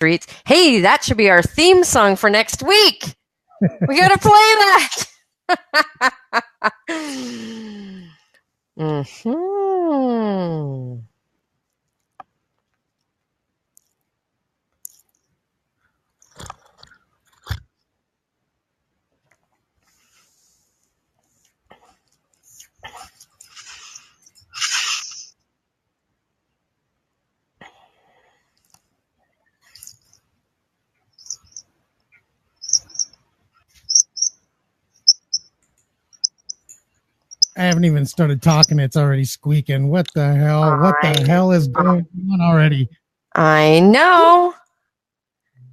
streets. Hey, that should be our theme song for next week. We got to play that. Mm-hmm. I haven't even started talking. It's already squeaking. What the hell? What the hell is going on already? I know.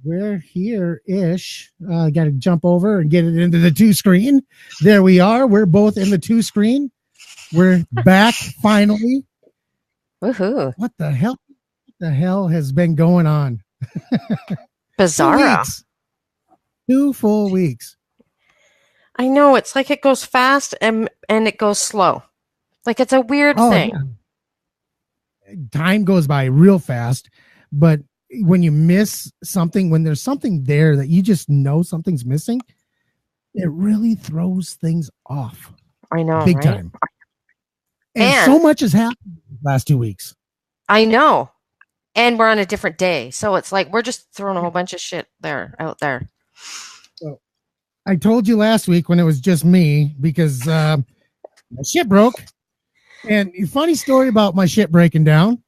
We're here-ish. Got to jump over and get it into the 2-screen. There we are. We're both in the 2-screen. We're back finally. Woohoo. What the hell? What the hell has been going on? Bizarre. 2 full weeks. I know. It's like it goes fast and it goes slow. Like it's a weird thing. Yeah. Time goes by real fast, but when you miss something, when there's something there that you just know something's missing, it really throws things off. I know. Big right? time. And so much has happened in the last 2 weeks. I know. And we're on a different day. So it's like we're just throwing a whole bunch of shit out there. So I told you last week when it was just me because my shit broke. And a funny story about my shit breaking down.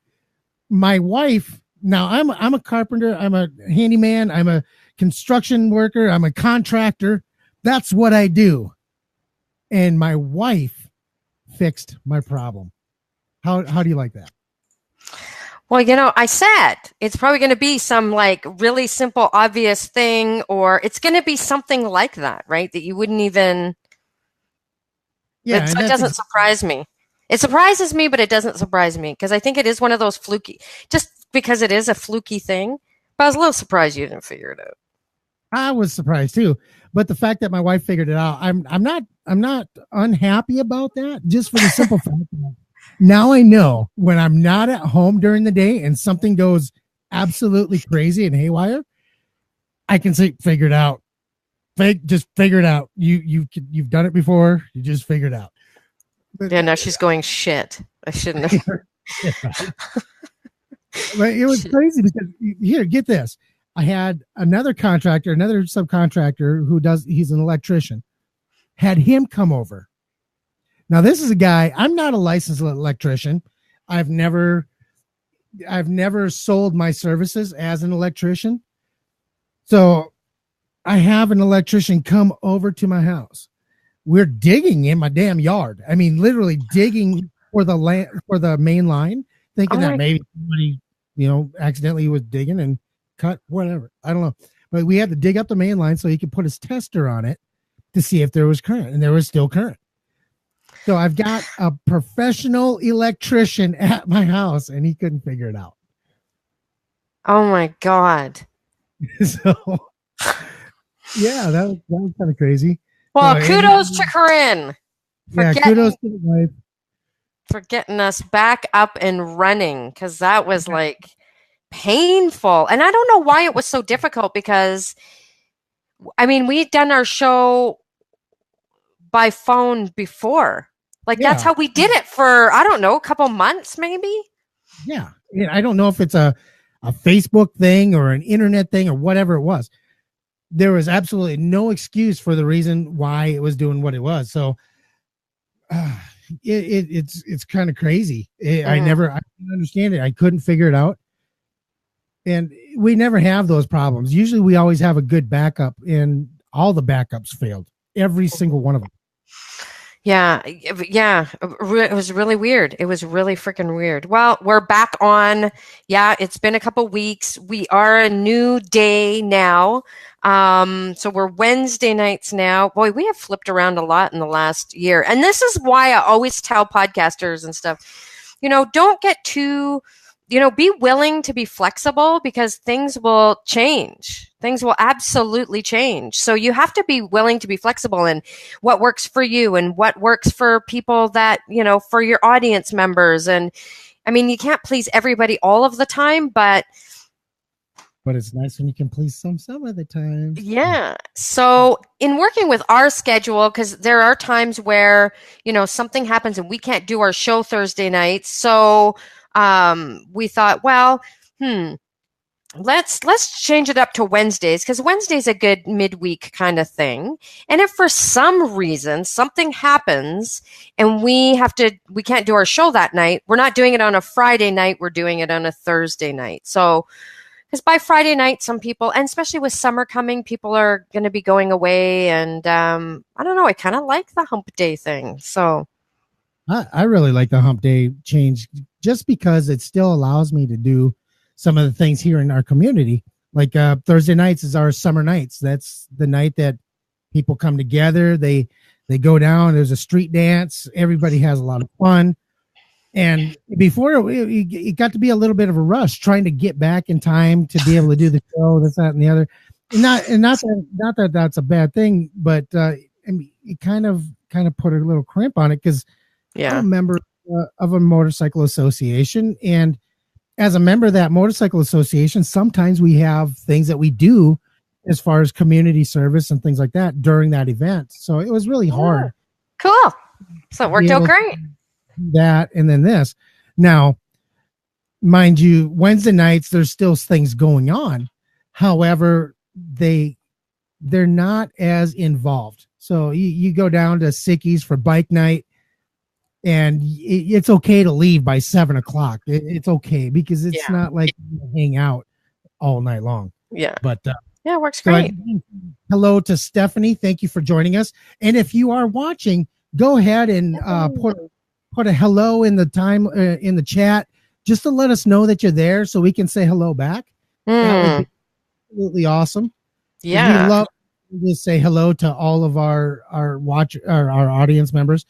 My wife, now I'm a carpenter, I'm a handyman, I'm a construction worker, I'm a contractor. That's what I do. And my wife fixed my problem. How do you like that? Well, I said it's probably going to be some like really simple, obvious thing, or it's going to be something like that, right? That you wouldn't even. Yeah, it doesn't surprise me. It surprises me, but it doesn't surprise me because I think it is one of those fluky, just because it is a fluky thing. But I was a little surprised you didn't figure it out. I was surprised too, but the fact that my wife figured it out, I'm not unhappy about that. Just for the simple fact that now I know when I'm not at home during the day and something goes absolutely crazy and haywire, I can say, figure it out. Just figure it out. You've done it before. You just figure it out. But, yeah, now she's going, shit. I shouldn't have. But it was crazy because here, get this. I had another subcontractor he's an electrician, had him come over. Now, this is a guy, I'm not a licensed electrician. I've never sold my services as an electrician. So I have an electrician come over to my house. We're digging in my damn yard. I mean, literally digging for the main line, thinking that maybe somebody, accidentally was digging and cut whatever. I don't know. But we had to dig up the main line so he could put his tester on it to see if there was current, and there was still current. So I've got a professional electrician at my house, and he couldn't figure it out. Oh my God. So yeah, that was kind of crazy. Well, kudos to Corinne. Kudos to the wife. For getting us back up and running, because that was like painful. And I don't know why it was so difficult because, I mean, we'd done our show by phone before. Like, that's how we did it for, I don't know, a couple months maybe. Yeah. I don't know if it's a Facebook thing or an internet thing or whatever it was. There was absolutely no excuse for the reason why it was doing what it was. So it's kind of crazy. I didn't understand it. I couldn't figure it out. And we never have those problems. Usually we always have a good backup, and all the backups failed. Every single one of them. Yeah. It was really weird. It was really freaking weird. Well, we're back on. Yeah, it's been a couple weeks. We are a new day now. So we're Wednesday nights now. Boy, we have flipped around a lot in the last year. And this is why I always tell podcasters and stuff, don't get too, be willing to be flexible because things will change. Things will absolutely change. So you have to be willing to be flexible in what works for you and what works for people that, for your audience members. And I mean, you can't please everybody all of the time, but but it's nice when you can please some other times. Yeah. So, in working with our schedule, because there are times where, something happens and we can't do our show Thursday nights. So, we thought, well, hmm, let's change it up to Wednesdays, because Wednesday's a good midweek kind of thing. And if for some reason something happens and we can't do our show that night, we're not doing it on a Friday night, we're doing it on a Thursday night. So, because by Friday night, some people, and especially with summer coming, people are going to be going away. And I don't know, I kind of like the hump day thing. So I really like the hump day change just because it still allows me to do some of the things here in our community. Like Thursday nights is our summer nights. That's the night that people come together. They go down. There's a street dance. Everybody has a lot of fun. And before it got to be a little bit of a rush trying to get back in time to be able to do the show, this, that, and the other. Not that that's a bad thing, but it kind of put a little crimp on it because I'm a member of a motorcycle association, and as a member of that motorcycle association, sometimes we have things that we do as far as community service and things like that during that event. So it was really hard. Cool. So it worked out great. That and then this. Now, mind you, Wednesday nights there's still things going on. However, they're not as involved. So you go down to Sickies for bike night, and it's okay to leave by 7:00. It's okay because it's not like you hang out all night long. Yeah, but it works great. Hello to Stephanie. Thank you for joining us. And if you are watching, go ahead and put a hello in the in the chat just to let us know that you're there so we can say hello back. That would be absolutely awesome. Yeah. We love to say hello to all of our audience members.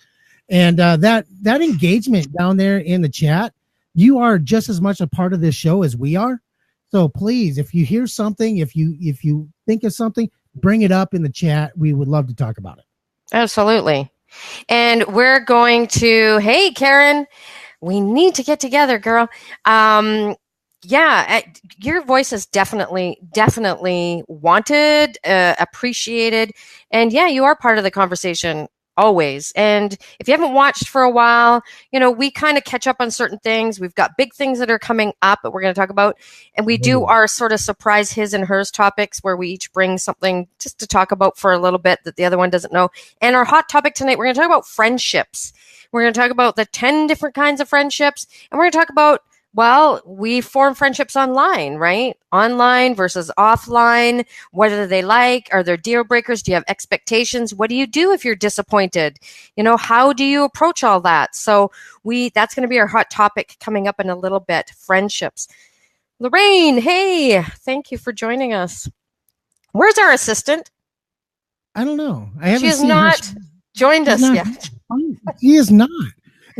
And that engagement down there in the chat, you are just as much a part of this show as we are. So please, if you hear something, if you think of something, bring it up in the chat. We would love to talk about it. Absolutely. And we're going to, hey, Karen, we need to get together, girl. Your voice is definitely wanted, appreciated. And yeah, you are part of the conversation always. And if you haven't watched for a while, we kind of catch up on certain things. We've got big things that are coming up that we're going to talk about. And we do our sort of surprise his and hers topics where we each bring something just to talk about for a little bit that the other one doesn't know. And our hot topic tonight, we're going to talk about friendships. We're going to talk about the 10 different kinds of friendships. And we're going to talk about, well, we form friendships online, right? Online versus offline. What are they like? Are there deal breakers? Do you have expectations? What do you do if you're disappointed? How do you approach all that? So that's going to be our hot topic coming up in a little bit. Friendships. Lorraine, hey, thank you for joining us. Where's our assistant? I don't know. I haven't She has seen not her. joined us yet. She is not.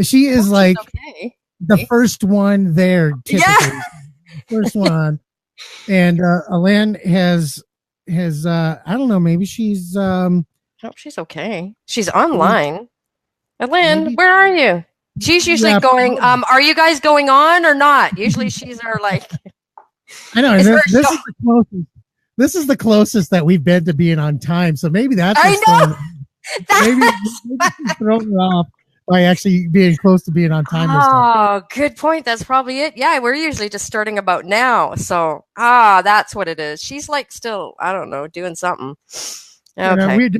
She is like okay. The first one there, typically. First one. And Alan has I don't know, maybe she's she's okay. She's online. Alan, where are you? She's usually going, are you guys going on or not? Usually she's our like I know this is the closest that we've been to being on time. So maybe that's maybe she's throwing her off by actually being close to being on time. Oh, good point. That's probably it. Yeah, we're usually just starting about now. So, that's what it is. She's like still, I don't know, doing something. Okay.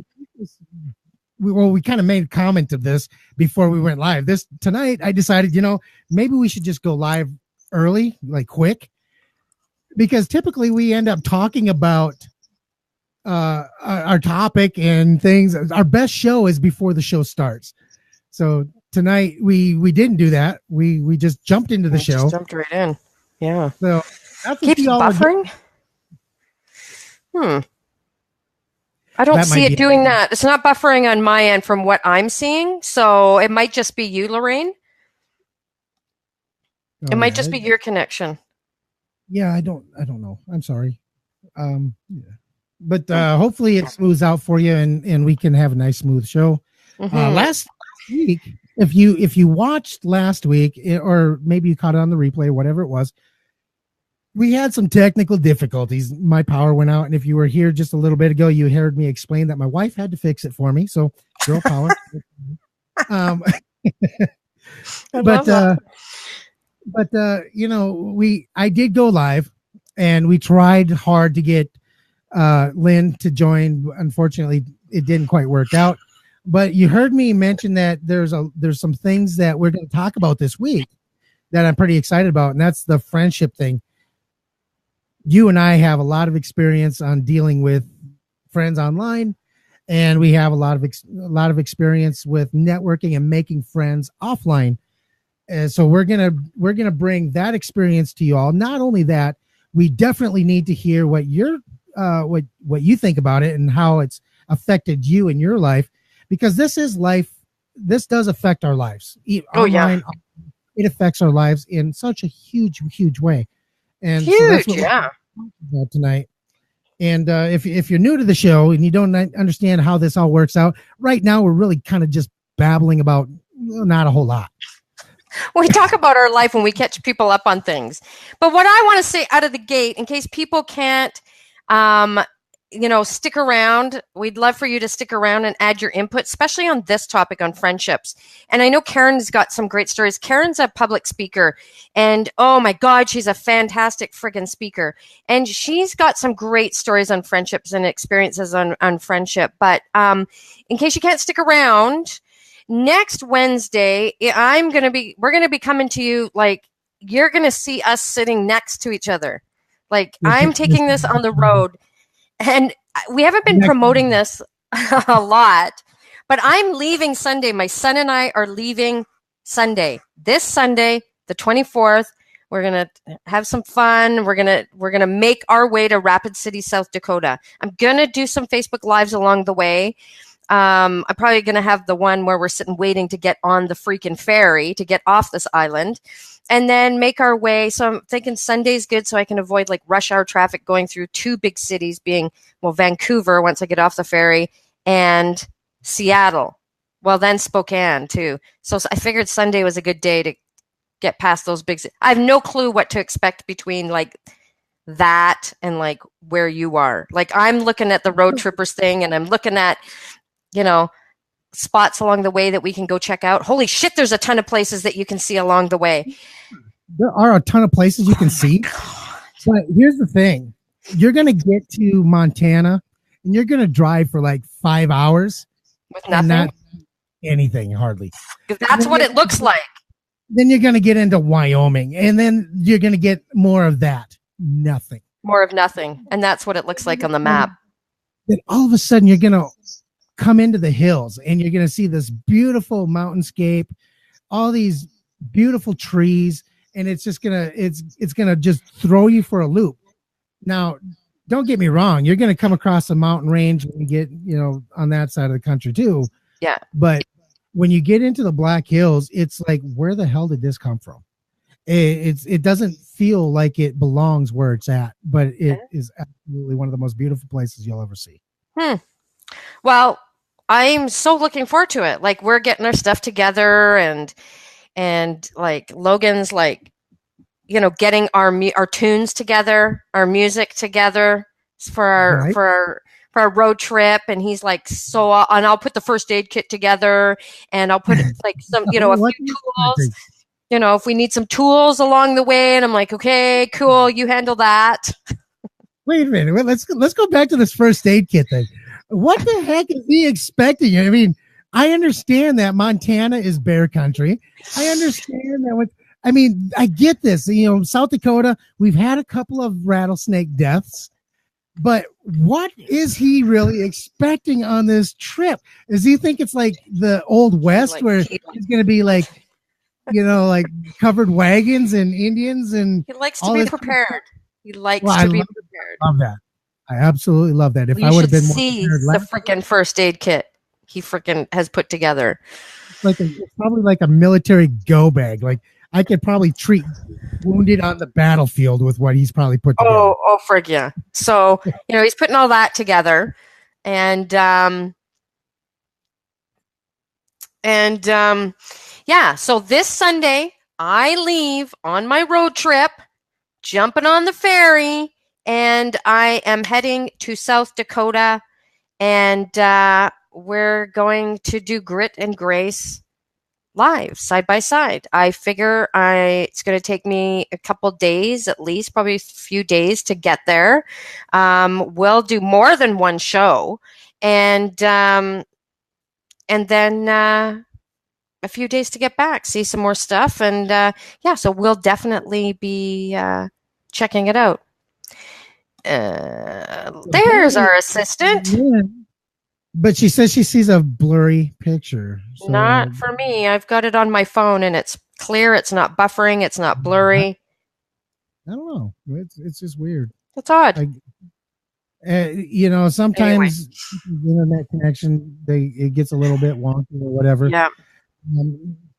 We kind of made a comment of this before we went live. Tonight, I decided, maybe we should just go live early, like quick, because typically we end up talking about our topic and things. Our best show is before the show starts. So tonight we didn't do that. We just jumped into the show. Jumped right in. Yeah. So that's keeps buffering. I don't see it doing that. It's not buffering on my end from what I'm seeing. So it might just be you, Lorraine. It might just be your connection. Yeah, I don't know. I'm sorry. But hopefully it smooths out for you and we can have a nice smooth show. Last week, if you watched last week, or maybe you caught it on the replay, whatever it was, we had some technical difficulties. My power went out, and if you were here just a little bit ago, you heard me explain that my wife had to fix it for me. So, girl power. um, I but love that. I did go live, and we tried hard to get Lynn to join. Unfortunately, it didn't quite work out. But you heard me mention that there's some things that we're going to talk about this week that I'm pretty excited about, and that's the friendship thing. You and I have a lot of experience on dealing with friends online, and we have a lot of experience with networking and making friends offline. And so we're gonna bring that experience to you all. Not only that, we definitely need to hear what what you think about it and how it's affected you in your life, because this is life. This does affect our lives. Oh yeah, Online, it affects our lives in such a huge way. And so that's huge. what we're Yeah. talking about tonight. And if you're new to the show and you don't understand how this all works out, right now we're really kind of just babbling about not a whole lot. We talk about our life when we catch people up on things. But what I want to say out of the gate, in case people can't, stick around, we'd love for you to stick around and add your input, especially on this topic on friendships. And I know Karen's got some great stories. Karen's a public speaker, and oh my God, she's a fantastic friggin' speaker. And she's got some great stories on friendships and experiences on friendship. But in case you can't stick around, next Wednesday, we're gonna be coming to you, like, you're gonna see us sitting next to each other. Like, I'm taking this on the road, and we haven't been promoting this a lot, but I'm leaving Sunday. My son and I are leaving Sunday. This Sunday, the 24th. We're gonna have some fun. We're gonna make our way to Rapid City, South Dakota. I'm gonna do some Facebook Lives along the way. I'm probably going to have the one where we're sitting waiting to get on the freaking ferry to get off this island, and then make our way. So I'm thinking Sunday's good, so I can avoid like rush hour traffic going through two big cities, being, well, Vancouver once I get off the ferry, and Seattle. Well, then Spokane too. So I figured Sunday was a good day to get past those big cities. I have no clue what to expect between like that and like where you are. Like, I'm looking at the road trippers thing, and I'm looking at, spots along the way that we can go check out. Holy shit, there's a ton of places that you can see along the way. There are a ton of places you can see. But here's the thing. You're going to get to Montana, and you're going to drive for like 5 hours. With nothing? Not anything, hardly. That's what it looks like. Then you're going to get into Wyoming, and then you're going to get more of that. Nothing. More of nothing. And that's what it looks like on the map. Then all of a sudden, you're going to come into the hills, and you're going to see this beautiful mountainscape, all these beautiful trees, and it's just going to it's going to just throw you for a loop. Now, don't get me wrong, you're going to come across a mountain range when you get, on that side of the country too. Yeah. But when you get into the Black Hills, it's like, where the hell did this come from? It doesn't feel like it belongs where it's at, but it is absolutely one of the most beautiful places you'll ever see. Well, I'm so looking forward to it. Like, we're getting our stuff together, and like Logan's like, getting our tunes together, our music together for our road trip. And he's like, and I'll put the first aid kit together, and I'll put like some, a few tools. If we need some tools along the way, and I'm like, okay, cool, you handle that. Wait a minute. Let's go back to this first aid kit thing. What the heck is he expecting? I mean, I understand that Montana is bear country. I understand that. I get this. South Dakota, we've had a couple of rattlesnake deaths, but what is he really expecting on this trip? Does he think it's like the Old West, where he's going to be like, like covered wagons and Indians, and he likes to be prepared. He likes to be prepared. Love that. I absolutely love that. If I would have been more prepared, the freaking first aid kit he freaking has put together. It's probably like a military go bag. Like, I could probably treat wounded on the battlefield with what he's probably put together. Oh, frig yeah. So, he's putting all that together, and yeah. So this Sunday, I leave on my road trip jumping on the ferry, and I am heading to South Dakota, and we're going to do Grit and Grace live side by side. I figure it's going to take me a couple days, at least probably a few days to get there. We'll do more than one show, and then a few days to get back, see some more stuff, and so we'll definitely be checking it out. There's our assistant. Yeah. But she says she sees a blurry picture. So. Not for me. I've got it on my phone, and it's clear. It's not buffering. It's not blurry. I don't know. It's just weird. That's odd. Sometimes the internet connection, it gets a little bit wonky or whatever. Yeah.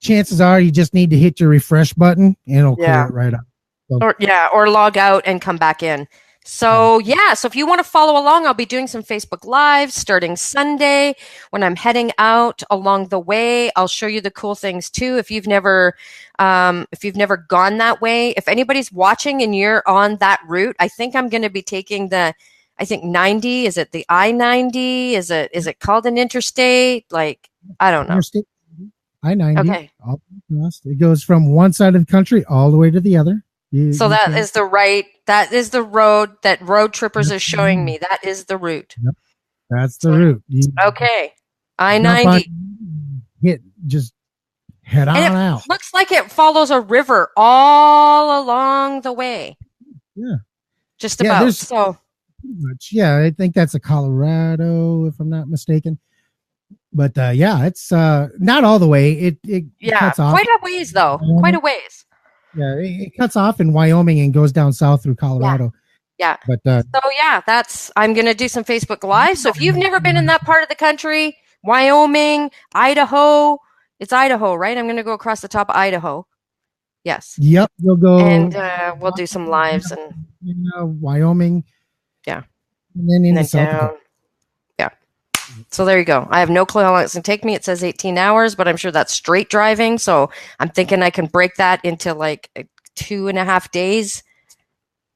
Chances are you just need to hit your refresh button, and it'll clear it right up. So. Or log out and come back in. So so if you want to follow along, I'll be doing some Facebook Lives starting Sunday when I'm heading out. Along the way, I'll show you the cool things too. If you've never gone that way, if anybody's watching and you're on that route, I think I'm going to be taking 90. Is it the I-90? Is it called an interstate? Like, I don't know. Interstate I-90. Okay. It goes from one side of the country all the way to the other. That is the road that Road Trippers is showing me. That is the route. Yep. That's the route. Okay. I-90. Just head on out. Looks like it follows a river all along the way. Yeah. Just about. So much. Yeah, I think that's a Colorado, if I'm not mistaken. But it's not all the way. It cuts off. Quite a ways though. Quite a ways. Yeah, it cuts off in Wyoming and goes down south through Colorado. Yeah. But I'm going to do some Facebook Live. So if you've never been in that part of the country, Wyoming, Idaho, it's Idaho, right? I'm going to go across the top of Idaho. Yes. Yep. You'll go. And we'll do some lives in Wyoming. Yeah. And then into South Dakota. Yeah. So there you go. I have no clue how long it's going to take me. It says 18 hours, but I'm sure that's straight driving. So I'm thinking I can break that into like 2.5 days.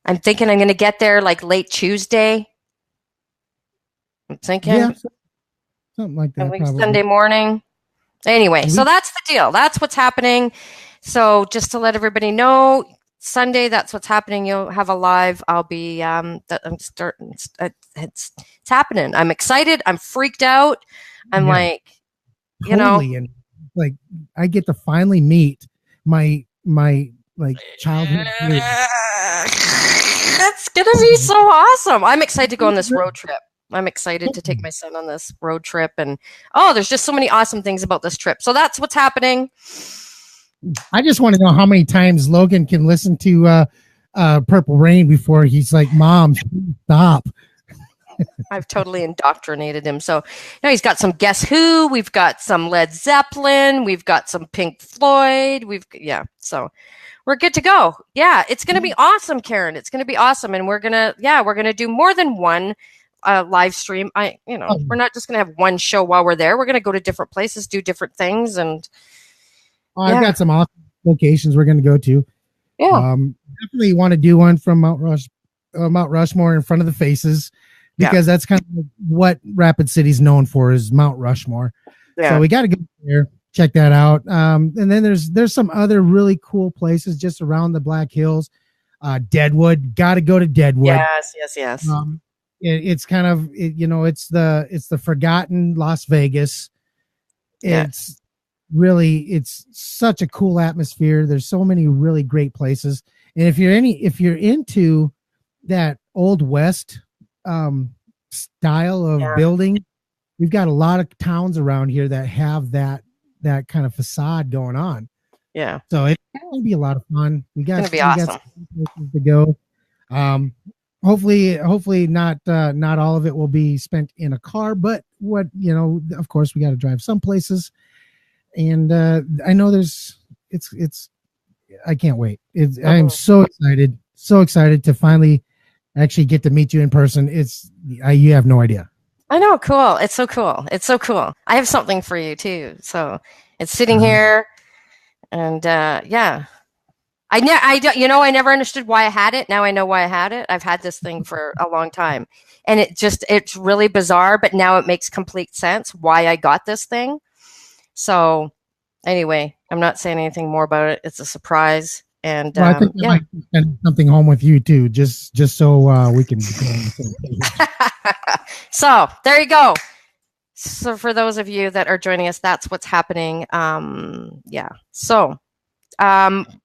I'm thinking I'm going to get there like late Tuesday. I'm thinking. Yeah, something like that. Like Sunday morning. Anyway, so that's the deal. That's what's happening. So just to let everybody know, Sunday, that's what's happening. You'll have a live. I'll be it's happening. I'm excited. I'm freaked out. I'm and like I get to finally meet my like childhood years. That's gonna be so awesome. I'm excited to go on this road trip. I'm excited to take my son on this road trip, and there's just so many awesome things about this trip. So that's what's happening. I just want to know how many times Logan can listen to Purple Rain before he's like, "Mom, stop." I've totally indoctrinated him. So now he's got some Guess Who, we've got some Led Zeppelin, we've got some Pink Floyd, so we're good to go. Yeah, it's going to be awesome, Karen. It's going to be awesome, and we're going to do more than one live stream. We're not just going to have one show while we're there. We're going to go to different places, do different things, and I've got some awesome locations we're going to go to. Yeah, definitely want to do one from Mount Rushmore in front of the faces, because that's kind of what Rapid City's known for, is Mount Rushmore. Yeah. So we got to go there, check that out. And then there's some other really cool places just around the Black Hills. Deadwood, got to go to Deadwood. Yes. It's kind of it's the forgotten Las Vegas. It's really, it's such a cool atmosphere. There's so many really great places, and if you're into that Old West style of building, we've got a lot of towns around here that have that kind of facade going on. Yeah, so it's gonna be a lot of fun. It's gonna be awesome. Got some places to go. Hopefully not all of it will be spent in a car, but of course we got to drive some places. And I know it's I can't wait. I'm so excited to finally actually get to meet you in person. You have no idea. I know. Cool. It's so cool. I have something for you too. So it's sitting here, and I don't, I never understood why I had it. Now I know why I had it. I've had this thing for a long time, and it's really bizarre, but now it makes complete sense why I got this thing. So anyway, I'm not saying anything more about it. It's a surprise. And Well, I think I yeah. might send something home with you too, just so we can. So there you go. So for those of you that are joining us, that's what's happening. Yeah. So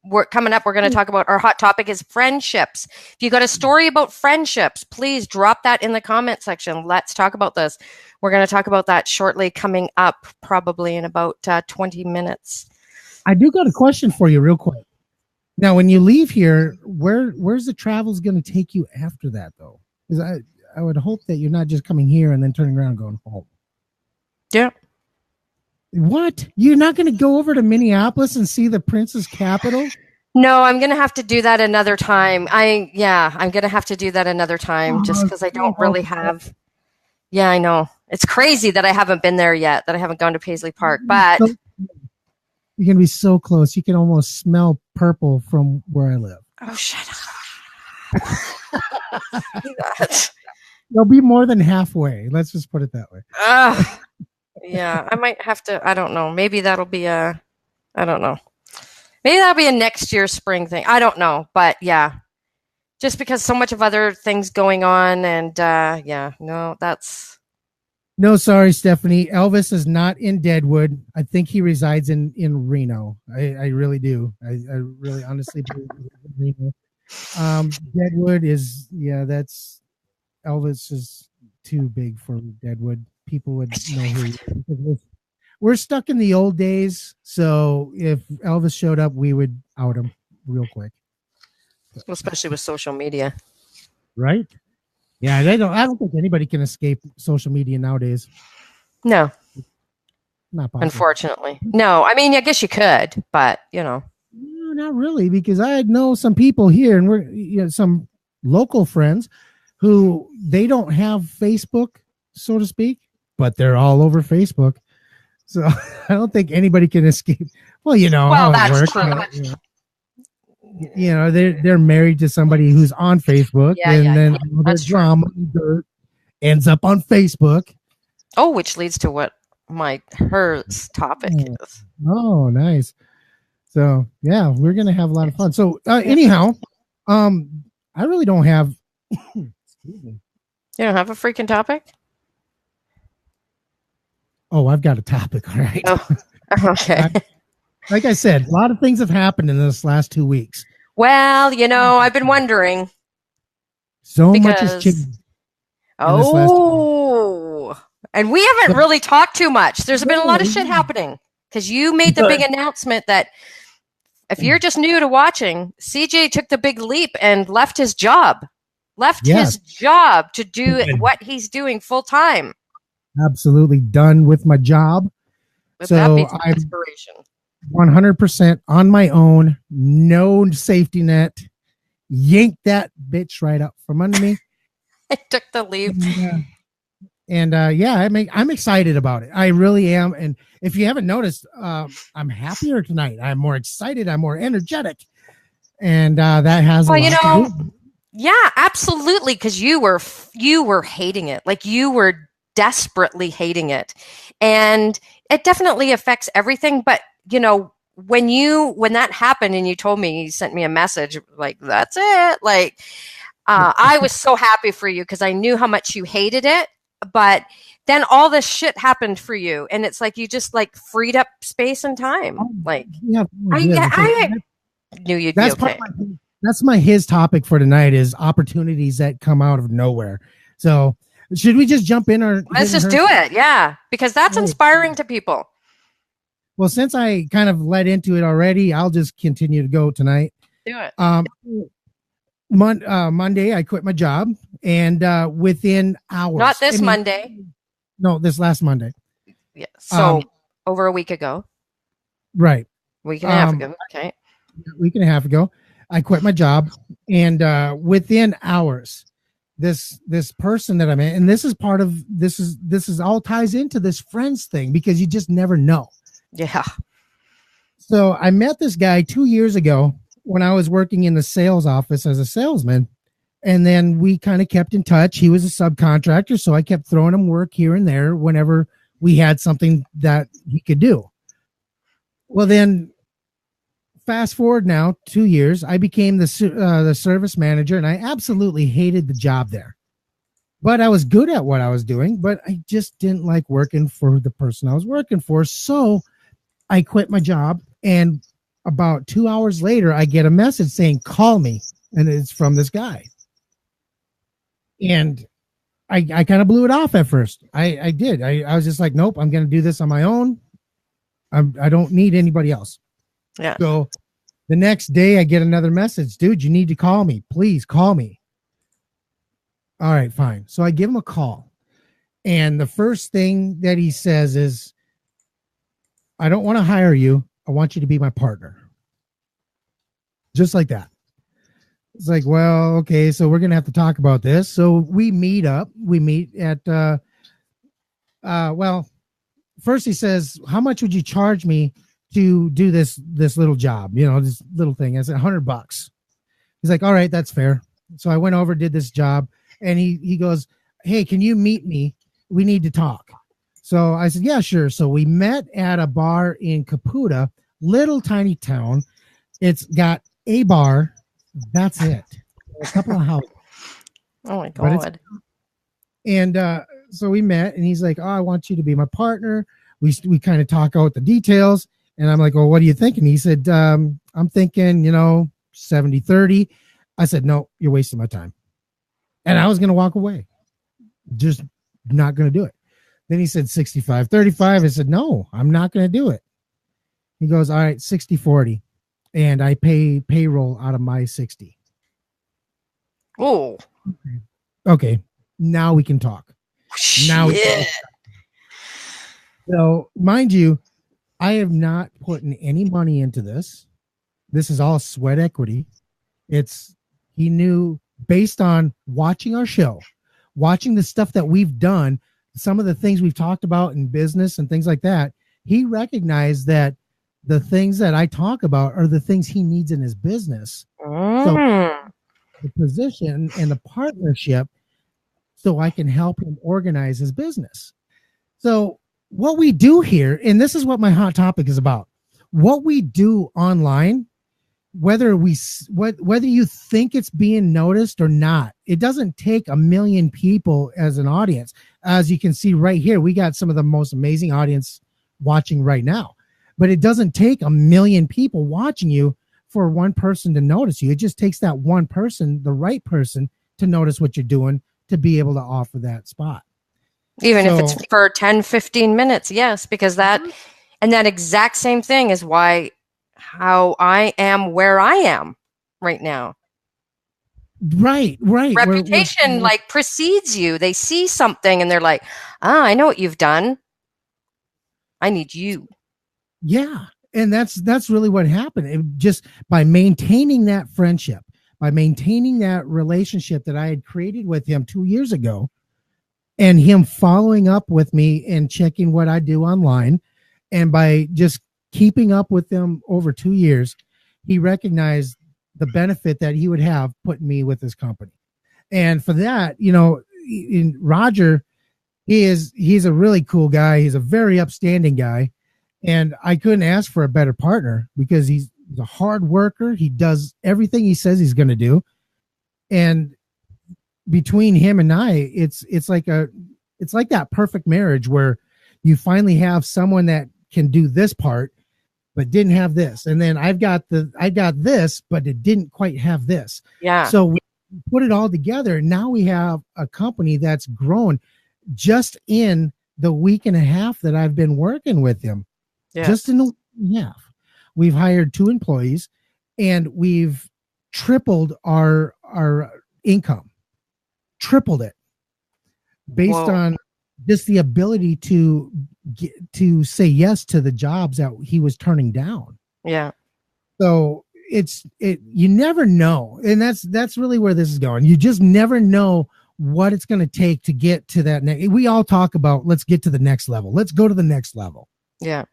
we're coming up. We're going to talk about our hot topic is friendships. If you got a story about friendships, please drop that in the comment section. Let's talk about this. We're going to talk about that shortly, coming up probably in about 20 minutes. I do got a question for you real quick. Now, when you leave here, where's the travels going to take you after that, though? Because I would hope that you're not just coming here and then turning around and going home. Yeah. What? You're not going to go over to Minneapolis and see the Prince's capital? No, I'm going to have to do that another time. I'm going to have to do that another time just because I don't really have. Yeah, I know. It's crazy that I haven't been there yet, that I haven't gone to Paisley Park, but you're going to be so close. You can almost smell purple from where I live. Oh, shut up. They'll be more than halfway. Let's just put it that way. Yeah, I might have to. I don't know. Maybe that'll be I don't know. Maybe that'll be a next year spring thing. I don't know. But yeah, just because so much of other things going on. And yeah, no, that's. No, sorry, Stephanie. Elvis is not in Deadwood. I think he resides in Reno. I really do. I really honestly believe in Reno. Deadwood is, that's Elvis is too big for Deadwood. People would know who he is. We're stuck in the old days. So if Elvis showed up, we would out him real quick. Especially with social media. Right? Yeah, I don't think anybody can escape social media nowadays. No. Not possible. Unfortunately. No, I mean, I guess you could, but No, not really, because I know some people here and we're some local friends who they don't have Facebook, so to speak, but they're all over Facebook. So I don't think anybody can escape. Well, how it works. True. They're married to somebody who's on Facebook, then all the drama and dirt ends up on Facebook. Oh, which leads to what her topic is. Oh, nice. So yeah, we're gonna have a lot of fun. So anyhow, I really don't have. Excuse me. You don't have a freaking topic? Oh, I've got a topic. All right. Oh, okay. Like I said, a lot of things have happened in this last 2 weeks. Well, I've been wondering. So much has changed. Oh, and we haven't really talked too much. There's been a lot of shit happening because you made the big announcement that if you're just new to watching, CJ took the big leap and left his job. His job to do what he's doing full time. Absolutely done with my job. But so I'm inspiration. 100% on my own, no safety net. Yanked that bitch right up from under me. I took the leap. I'm excited about it. I really am. And if you haven't noticed, I'm happier tonight. I'm more excited. I'm more energetic. And that has a lot to do. Yeah, absolutely. Because you were hating it. Like you were desperately hating it. And it definitely affects everything. But, when that happened and you told me, you sent me a message like, that's it. Like, I was so happy for you because I knew how much you hated it. But then all this shit happened for you. And it's like, you just like freed up space and time. Like, I knew you'd be okay. That's his topic for tonight is opportunities that come out of nowhere. So should we just jump in or let's just do it? Yeah. Because that's inspiring to people. Well, since I kind of led into it already, I'll just continue to go tonight. Do it. Monday, I quit my job and within hours. Not this Monday. No, this last Monday. Yeah. So over a week ago. Right. Week and a half ago. Okay. Week and a half ago, I quit my job and within hours, this person that I'm in, and this is all ties into this friends thing because you just never know. Yeah. So I met this guy 2 years ago when I was working in the sales office as a salesman. And then we kind of kept in touch. He was a subcontractor, so I kept throwing him work here and there whenever we had something that he could do. Well, then fast forward now 2 years, I became the service manager, and I absolutely hated the job there. But I was good at what I was doing, but I just didn't like working for the person I was working for. So I quit my job, and about 2 hours later, I get a message saying, call me. And it's from this guy. And I kind of blew it off at first. I did. I was just like, nope, I'm going to do this on my own. I don't need anybody else. Yeah. So the next day I get another message, dude, you need to call me. Please call me. All right, fine. So I give him a call. And the first thing that he says is, I don't want to hire you. I want you to be my partner. Just like that. It's like, well, okay, so we're going to have to talk about this. So we meet up. We meet at, well, first he says, how much would you charge me to do this little job? You know, this little thing. I said, $100. He's like, all right, that's fair. So I went over, did this job, and he goes, hey, can you meet me? We need to talk. So I said, yeah, sure. So we met at a bar in Caputa, little tiny town. It's got a bar. That's it. A couple of houses. Oh my God. And so we met, and he's like, oh, I want you to be my partner. We kind of talk out the details. And I'm like, well, what are you thinking? He said, I'm thinking, 70-30. I said, no, you're wasting my time. And I was going to walk away. Just not going to do it. Then he said 65-35. I said, no, I'm not going to do it. He goes, all right, 60-40. And I pay payroll out of my 60. Oh. Okay. Now we can talk. Now we can talk. So, mind you, I have not put any money into this. This is all sweat equity. He knew, based on watching our show, watching the stuff that we've done, some of the things we've talked about in business and things like that, he recognized that the things that I talk about are the things he needs in his business. So the position and the partnership, so I can help him organize his business. So what we do here, and this is what my hot topic is about, what we do online, whether you think it's being noticed or not, it doesn't take 1 million people as an audience. As you can see right here, we got some of the most amazing audience watching right now. But it doesn't take 1 million people watching you for one person to notice you. It just takes that one person, the right person, to notice what you're doing, to be able to offer that spot. Even if it's for 10, 15 minutes. Yes, because that exact same thing is how I am where I am right now. Right. Reputation precedes you. They see something and they're like, I know what you've done. I need you. Yeah. And that's really what happened. Just by maintaining that friendship, by maintaining that relationship that I had created with him 2 years ago, and him following up with me and checking what I do online, and by just keeping up with them over 2 years, he recognized the benefit that he would have putting me with his company. And for that, in Roger, he's a really cool guy. He's a very upstanding guy. And I couldn't ask for a better partner, because he's a hard worker. He does everything he says he's going to do. And between him and I, it's like that perfect marriage where you finally have someone that can do this part, but didn't have this. And then I got this, but it didn't quite have this. Yeah. So we put it all together. And now we have a company that's grown just in the week and a half that I've been working with him. Yeah. Just in a week and a half, we've hired 2 employees, and we've tripled our income, tripled it, based on just the ability to say yes to the jobs that he was turning down. Yeah. So you never know, and that's really where this is going. You just never know what it's going to take to get to that. We all talk about, let's get to the next level. Let's go to the next level. Yeah.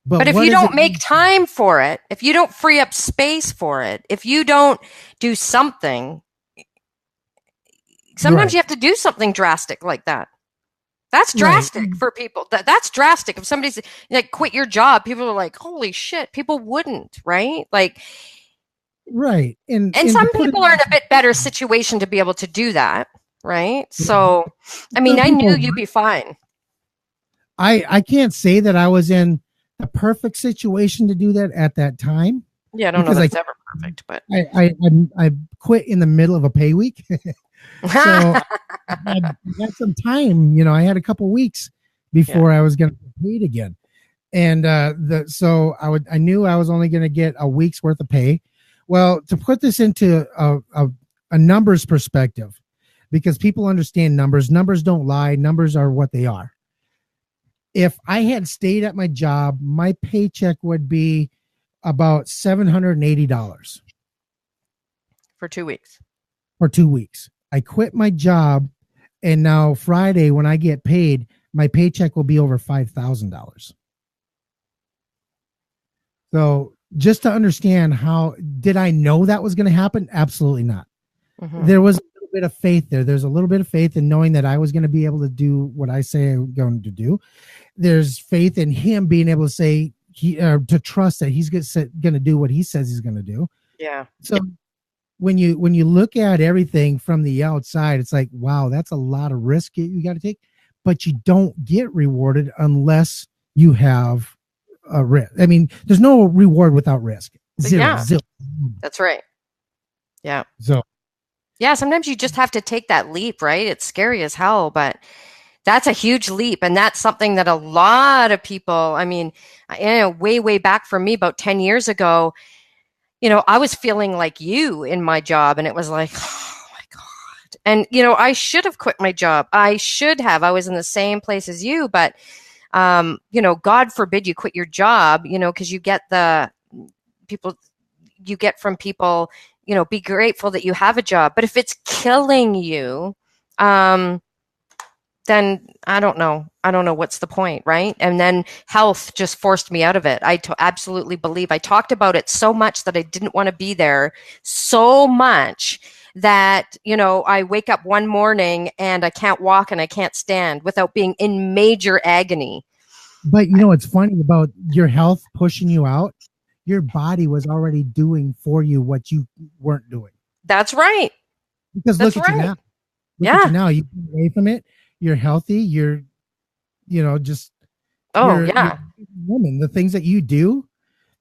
But if what you is don't it? make time for it, if you don't free up space for it, if you don't do something, sometimes Right. you have to do something drastic like that. That's Right. drastic for people. That's drastic. If somebody's like quit your job, people are like, "Holy shit!" People wouldn't, right? Like, Right. and And to some put it, people are in a bit better situation to be able to do that, right? So, I mean, some I knew people, you'd be fine. I can't say that I was in the perfect situation to do that at that time Yeah, I don't know because that it's ever perfect, but I quit in the middle of a pay week. So I had some time, I had a couple weeks yeah, before I was going to get paid again. And so I knew I was only going to get a week's worth of pay. Well, to put this into a numbers perspective, because people understand numbers don't lie. Numbers are what they are. If I had stayed at my job, my paycheck would be about $780 for 2 weeks. for 2 weeks. I quit my job, and now Friday when I get paid, my paycheck will be over $5,000. So just to understand, how did I know that was going to happen? Absolutely not. Mm-hmm. There was a little bit of faith there. There's a little bit of faith in knowing that I was going to be able to do what I say I'm going to do. There's faith in him being able to say to trust that he's going to do what he says he's going to do. Yeah. So when you look at everything from the outside, it's like, wow, that's a lot of risk you got to take, but you don't get rewarded unless you have a risk. I mean, there's no reward without risk. Zero. Yeah. Zero. That's right. Yeah. So yeah, sometimes you just have to take that leap, right? It's scary as hell, but that's a huge leap. And that's something that a lot of people, I mean, way, way back for me, about 10 years ago, I was feeling like you in my job, and it was like, oh my God. And, I should have quit my job. I was in the same place as you, but, God forbid you quit your job, because you get from people, be grateful that you have a job. But if it's killing you, then I don't know. I don't know what's the point, right? And then health just forced me out of it. I absolutely believe I talked about it so much that I didn't want to be there so much that, I wake up one morning and I can't walk and I can't stand without being in major agony. But it's funny about your health pushing you out. Your body was already doing for you what you weren't doing. That's right. Because look at you now. Look at you now. You've been away from it. You're healthy. You're, just. You're woman. The things that you do,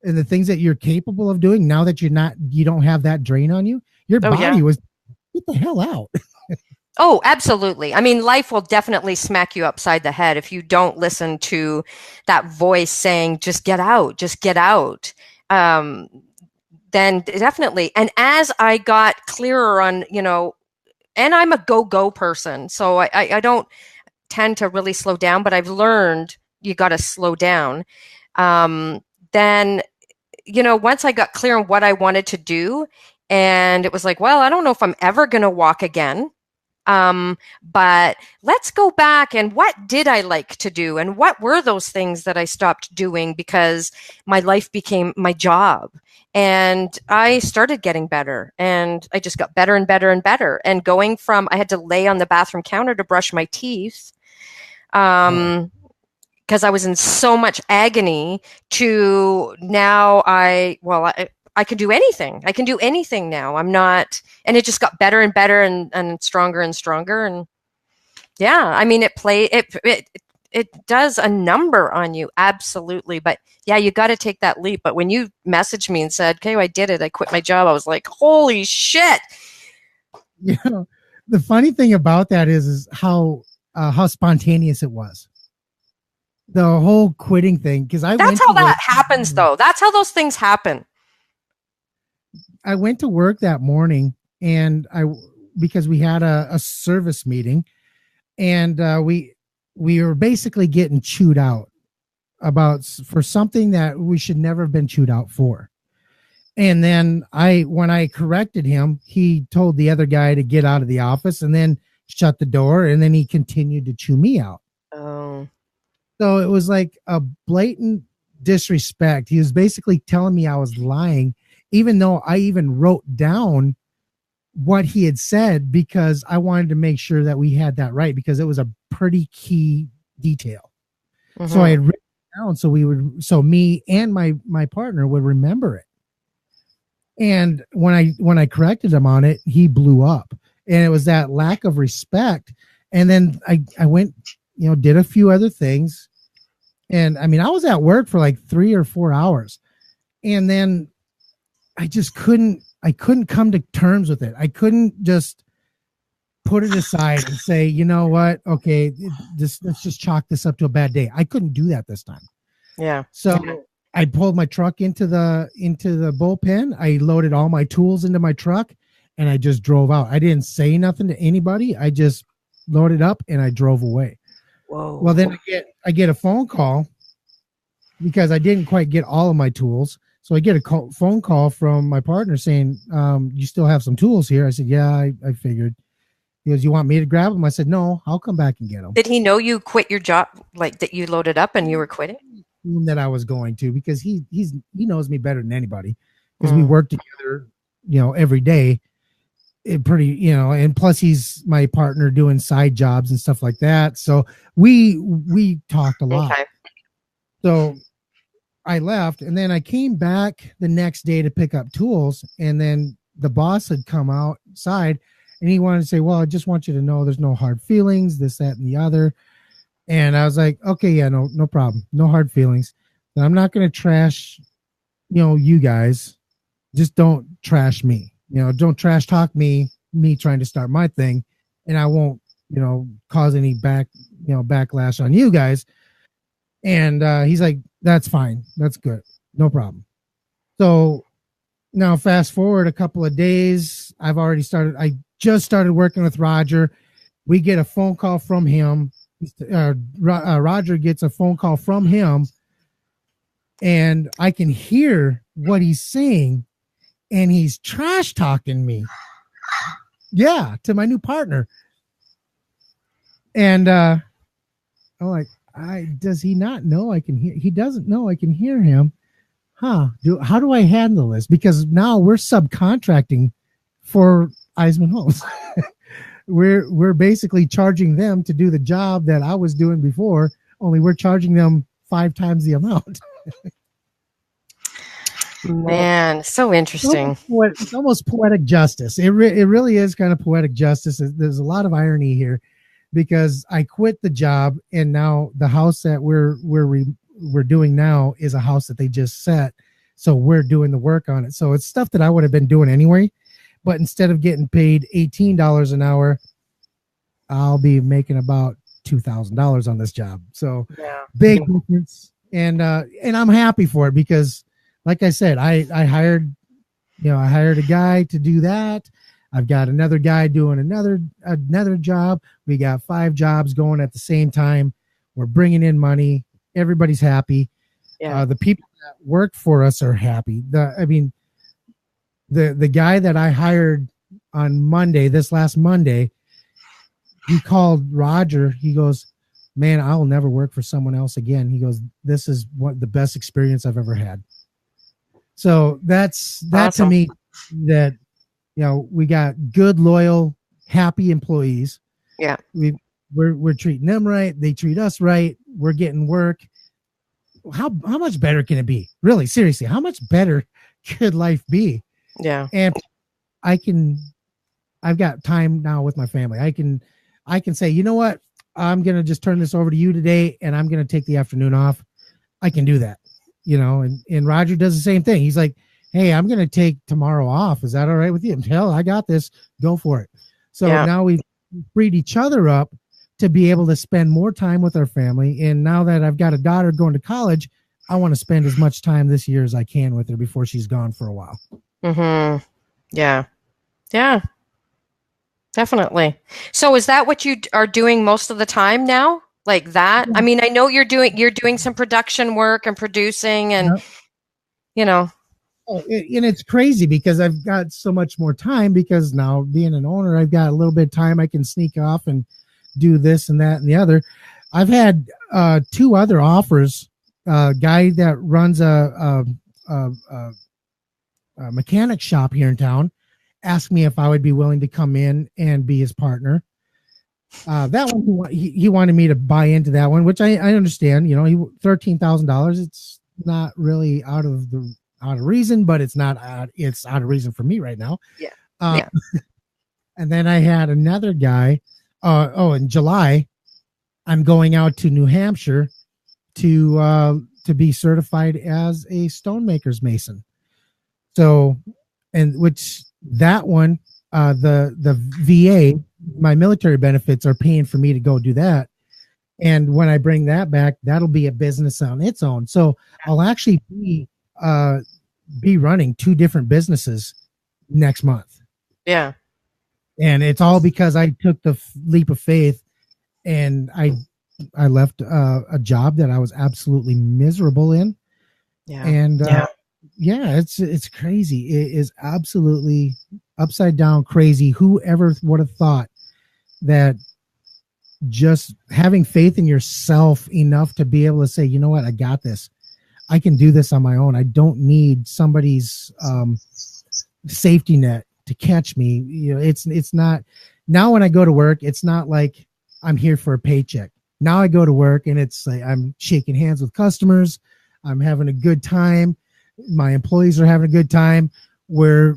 and the things that you're capable of doing. Now that you don't have that drain on you. Your body was, get the hell out. Oh, absolutely. I mean, life will definitely smack you upside the head if you don't listen to that voice saying, just get out, just get out. Then definitely. And as I got clearer on, and I'm a go person, so I don't tend to really slow down, but I've learned you got to slow down. Then, once I got clear on what I wanted to do, and it was like, well, I don't know if I'm ever going to walk again. But let's go back and what did I like to do? And what were those things that I stopped doing because my life became my job? And I started getting better, and I just got better and better and better. And going from, I had to lay on the bathroom counter to brush my teeth, because I was in so much agony, to now I can do anything. I can do anything now. I'm not, and it just got better and better and stronger and stronger. And yeah, I mean, it does a number on you. Absolutely. But yeah, you got to take that leap. But when you messaged me and said, okay, I did it, I quit my job, I was like, holy shit. The funny thing about that is how spontaneous it was. The whole quitting thing. Because that's how that happens though. That's how those things happen. I went to work that morning, and because we had a service meeting, and we were basically getting chewed out for something that we should never have been chewed out for. And then when I corrected him, he told the other guy to get out of the office and then shut the door, and then he continued to chew me out. Oh. So it was like a blatant disrespect. He was basically telling me I was lying, even though I even wrote down what he had said because I wanted to make sure that we had that right because it was a pretty key detail. Mm-hmm. So I had written it down so me and my partner would remember it. And when I corrected him on it, he blew up. And it was that lack of respect. And then I went, did a few other things. And I mean, I was at work for like 3 or 4 hours. And then I couldn't come to terms with it. I couldn't just put it aside and say, you know what? Okay, let's just chalk this up to a bad day. I couldn't do that this time. Yeah. So I pulled my truck into the bullpen. I loaded all my tools into my truck and I just drove out. I didn't say nothing to anybody. I just loaded up and I drove away. Whoa. Well, then I get a phone call because I didn't quite get all of my tools. So I get a phone call from my partner saying, you still have some tools here. I said, yeah, I figured. He goes, you want me to grab them? I said, no, I'll come back and get them. Did he know you quit your job, like that you loaded up and you were quitting? That I was going to, because he knows me better than anybody because we work together, every day. And plus he's my partner doing side jobs and stuff like that. So we talked a lot. Okay. So I left and then I came back the next day to pick up tools. And then the boss had come outside and he wanted to say, well, I just want you to know there's no hard feelings, this, that, and the other. And I was like, okay, yeah, no problem. No hard feelings. And I'm not going to trash, you guys. Just don't trash me. Don't trash talk me trying to start my thing. And I won't, cause any backlash on you guys. And he's like, that's fine. That's good. No problem. So now fast forward a couple of days. I just started working with Roger. We get a phone call from him. Roger gets a phone call from him and I can hear what he's saying and he's trash talking me. Yeah, to my new partner. And I'm like, does he not know I can hear? He doesn't know I can hear him. How do I handle this? Because now we're subcontracting for Eisman Homes. We're basically charging them to do the job that I was doing before, only we're charging them 5 times the amount. Man, so interesting. It's almost poetic justice. It really is kind of poetic justice. There's a lot of irony here because I quit the job and now the house that we're doing now is a house that they just set. So we're doing the work on it. So it's stuff that I would have been doing anyway. But instead of getting paid $18 an hour, I'll be making about $2,000 on this job. So big difference. And I'm happy for it because, like I said, I hired a guy to do that. I've got another guy doing another job. We got 5 jobs going at the same time. We're bringing in money. Everybody's happy. Yeah. The people that work for us are happy. The guy that I hired on Monday, this last Monday, he called Roger. He goes, man, I'll never work for someone else again. He goes, this is the best experience I've ever had. So that's awesome. To me that, we got good, loyal, happy employees. Yeah. We're treating them right. They treat us right. We're getting work. How much better can it be? Really, seriously, how much better could life be? Yeah. And I've got time now with my family. I can say, you know what? I'm going to just turn this over to you today and I'm going to take the afternoon off. I can do that, and Roger does the same thing. He's like, hey, I'm going to take tomorrow off. Is that all right with you? Hell, I got this. Go for it. So now we've freed each other up to be able to spend more time with our family. And now that I've got a daughter going to college, I want to spend as much time this year as I can with her before she's gone for a while. Mm-hmm. Yeah. Yeah. Definitely. So is that what you are doing most of the time now? Like that? I mean, I know you're doing some production work and producing and, Oh, and it's crazy because I've got so much more time because now being an owner, I've got a little bit of time. I can sneak off and do this and that and the other. I've had 2 other offers guy that runs a mechanic shop here in town asked me if I would be willing to come in and be his partner. That one, he wanted me to buy into that one, which I understand. You know, $13,000. It's not really out of reason, but it's out of reason for me right now. Yeah. Yeah. And then I had another guy. In July, I'm going out to New Hampshire to be certified as a stonemaker's mason. So, and which that one, the VA, my military benefits are paying for me to go do that. And when I bring that back, that'll be a business on its own. So I'll actually be running 2 different businesses next month. Yeah. And it's all because I took the leap of faith, and I left a job that I was absolutely miserable in. Yeah. And it's crazy. It is absolutely upside down crazy. Whoever would have thought that just having faith in yourself enough to be able to say, you know what, I got this. I can do this on my own. I don't need somebody's safety net to catch me. You know, it's not. Now when I go to work, it's not like I'm here for a paycheck. Now I go to work and it's like I'm shaking hands with customers. I'm having a good time. My employees are having a good time. We're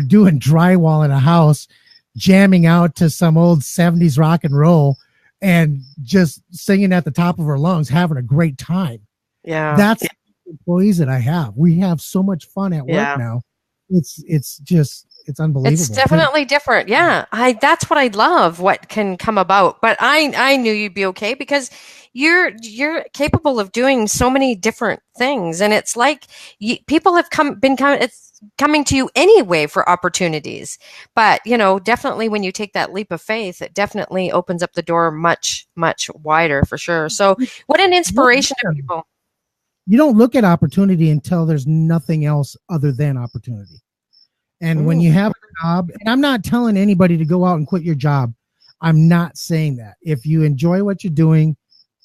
doing drywall in a house, jamming out to some old 70s rock and roll and just singing at the top of our lungs, having a great time. Yeah. That's the employees that I have. We have so much fun at work now. It's unbelievable. It's definitely different. Yeah. That's what I love, what can come about. But I knew you'd be okay because you're capable of doing so many different things. And it's like people have it's coming to you anyway for opportunities. But, you know, definitely when you take that leap of faith, it definitely opens up the door much, much wider for sure. So what an inspiration to people. You don't look at opportunity until there's nothing else other than opportunity. And when you have a job, and I'm not telling anybody to go out and quit your job. I'm not saying that. If you enjoy what you're doing,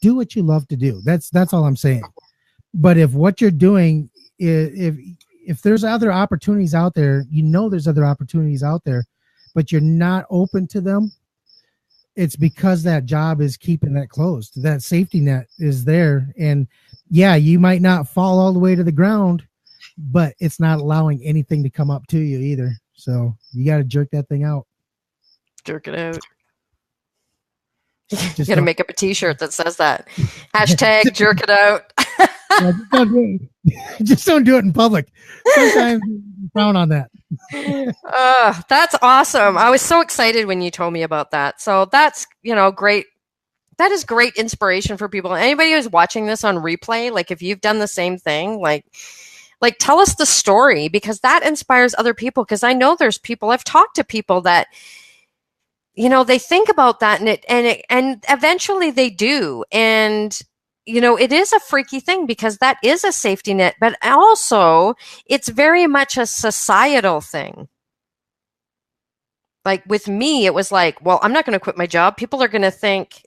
do what you love to do. That's all I'm saying. But if what you're doing, if there's other opportunities out there, you know there's other opportunities out there, but you're not open to them, it's because that job is keeping that closed. That safety net is there. And yeah, you might not fall all the way to the ground, but it's not allowing anything to come up to you either. So you got to jerk that thing out. Jerk it out. You got to make up a t-shirt that says that. Hashtag jerk it out. Just don't do it in public. Sometimes you frown on that. That's awesome. I was so excited when you told me about that. So that's, great. That is great inspiration for people. Anybody who's watching this on replay, like if you've done the same thing, like tell us the story, because that inspires other people. Because I know there's people, I've talked to people that, they think about that and eventually they do. And, it is a freaky thing because that is a safety net, but also it's very much a societal thing. Like with me, it was like, well, I'm not going to quit my job. People are going to think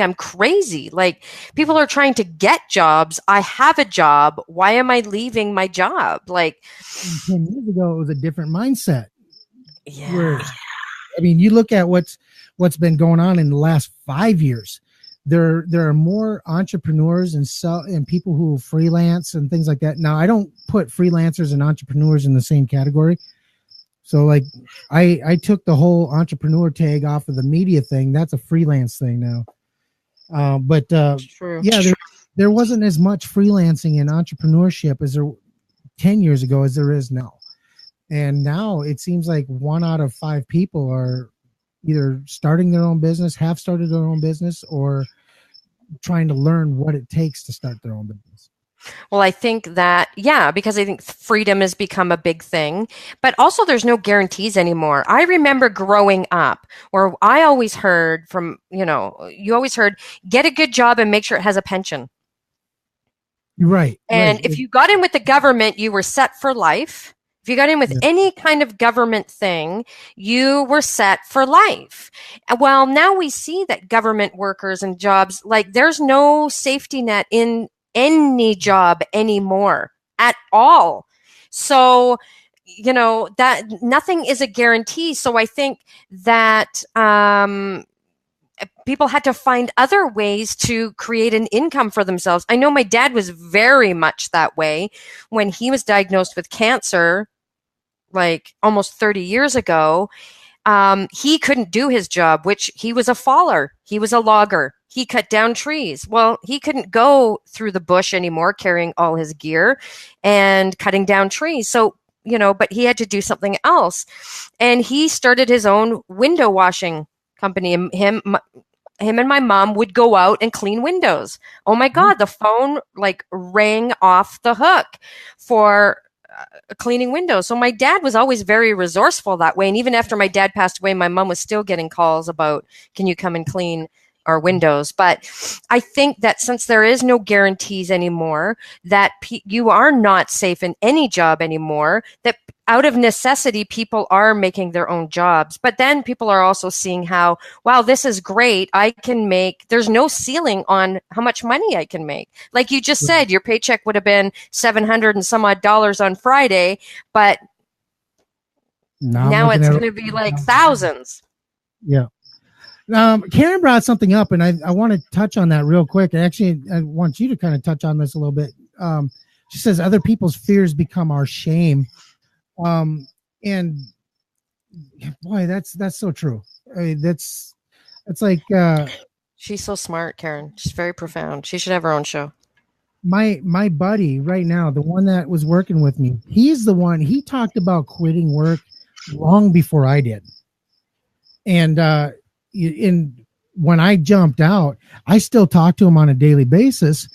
I'm crazy. Like people are trying to get jobs. I have a job. Why am I leaving my job? Like 10 years ago, it was a different mindset. Yeah. You look at what's been going on in the last 5 years. There are more entrepreneurs and people who freelance and things like that. Now, I don't put freelancers and entrepreneurs in the same category. So like I took the whole entrepreneur tag off of the media thing. That's a freelance thing now. But there wasn't as much freelancing and entrepreneurship as there 10 years ago as there is now. And now it seems like 1 out of 5 people are either starting their own business, have started their own business, or trying to learn what it takes to start their own business. Well, I think that, because I think freedom has become a big thing, but also there's no guarantees anymore. I remember growing up where I always heard from, you always heard, get a good job and make sure it has a pension. Right. And if you got in with the government, you were set for life. If you got in with any kind of government thing, you were set for life. Well, now we see that government workers and jobs, like there's no safety net in any job anymore at all. So, that nothing is a guarantee. So I think that people had to find other ways to create an income for themselves. I know my dad was very much that way when he was diagnosed with cancer, like almost 30 years ago. He couldn't do his job, which he was a faller. He was a logger. He cut down trees. Well, he couldn't go through the bush anymore carrying all his gear and cutting down trees. So, but he had to do something else. And he started his own window washing company. Him and my mom would go out and clean windows. Oh my God, the phone like rang off the hook for cleaning windows. So my dad was always very resourceful that way. And even after my dad passed away, my mom was still getting calls about, can you come and clean our windows? But I think that since there is no guarantees anymore, that you are not safe in any job anymore, that out of necessity, people are making their own jobs. But then people are also seeing how, wow, this is great. There's no ceiling on how much money I can make. Like you just said, your paycheck would have been $700 and some odd on Friday, but now it's going to be like thousands. Yeah. Karen brought something up, and I want to touch on that real quick. Actually, I want you to kind of touch on this a little bit. She says other people's fears become our shame. And boy, that's so true. I mean, it's like, she's so smart, Karen. She's very profound. She should have her own show. My buddy right now, the one that was working with me, he's the one, he talked about quitting work long before I did. And, when I jumped out, I still talk to him on a daily basis.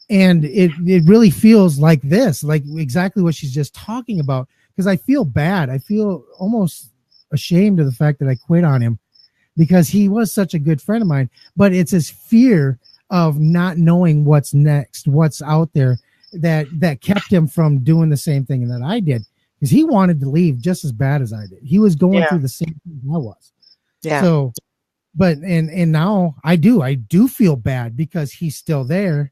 And it really feels like this, like exactly what she's just talking about. Because I feel bad. I feel almost ashamed of the fact that I quit on him because he was such a good friend of mine. But it's his fear of not knowing what's next, what's out there that kept him from doing the same thing that I did. Because he wanted to leave just as bad as I did. He was going through the same thing I was. Yeah. So, but and now I do feel bad because he's still there.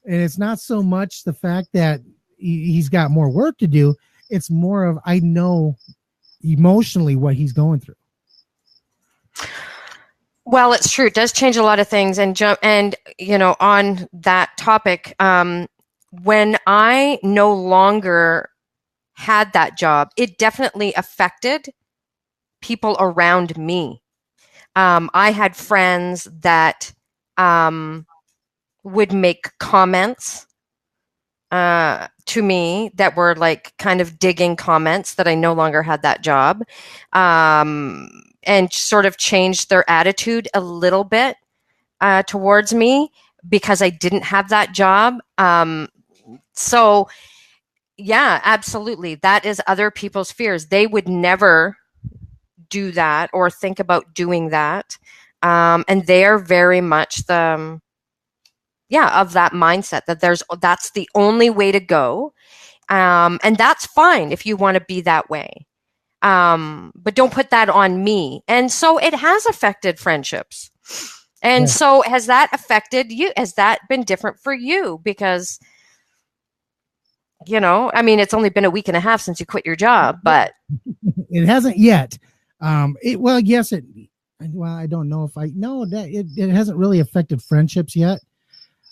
And it's not so much the fact that he's got more work to do. It's more of, I know emotionally what he's going through. Well, it's true. It does change a lot of things. And on that topic, when I no longer had that job, it definitely affected people around me. I had friends that would make comments to me that were like kind of digging comments that I no longer had that job, and sort of changed their attitude a little bit towards me because I didn't have that job. So yeah, absolutely. That is other people's fears. They would never do that or think about doing that. And they are very much of that mindset that that's the only way to go. And that's fine if you want to be that way. But don't put that on me. And so it has affected friendships. And so has that affected you? Has that been different for you? Because, it's only been a week and a half since you quit your job, but it hasn't yet. I don't know if it hasn't really affected friendships yet.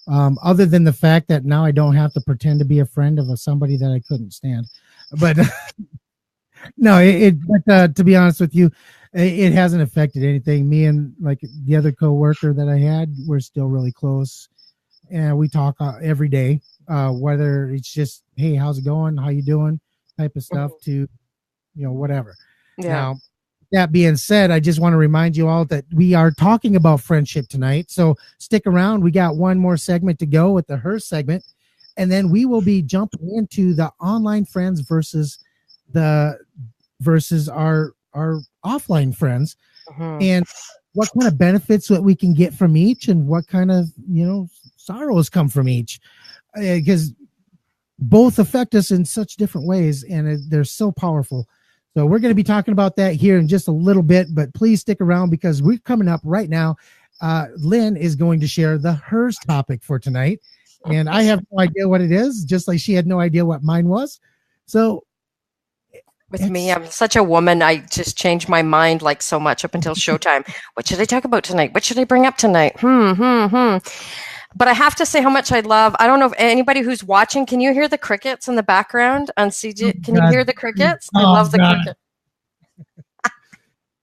Other than the fact that now I don't have to pretend to be a friend of somebody that I couldn't stand. But no, to be honest with you, it hasn't affected anything. Me and like the other coworker that I had, we're still really close, and we talk every day. Whether it's just, hey, how's it going? How you doing? Type of stuff to, whatever. yeah. Now, that being said, I just want to remind you all that we are talking about friendship tonight. So stick around. We got one more segment to go with the Her segment. And then we will be jumping into the online friends versus our offline friends, and what kind of benefits that we can get from each and what kind of, sorrows come from each, because both affect us in such different ways and they're so powerful. So we're going to be talking about that here in just a little bit, but please stick around because we're coming up right now. Lynn is going to share the Hers topic for tonight. and I have no idea what it is, just like she had no idea what mine was. So With me, I'm such a woman. I just change my mind like so much up until showtime. What should I talk about tonight? What should I bring up tonight? But I have to say how much I love. I don't know if anybody who's watching, can you hear the crickets in the background on CJ? Can you hear the crickets? I love the crickets.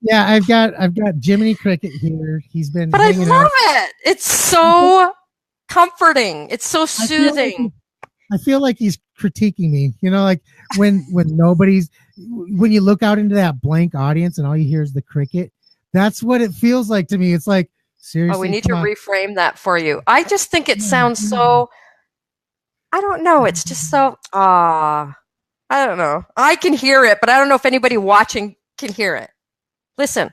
Yeah, I've got Jiminy Cricket here. He's been But I love it. It's so comforting. It's so soothing. I feel like he's critiquing me. You know, like when you look out into that blank audience and all you hear is the cricket. That's what it feels like to me. It's like, seriously. Oh, we need to reframe that for you. I just think it sounds so, I don't know. It's just so, I don't know. I can hear it, but I don't know if anybody watching can hear it. Listen.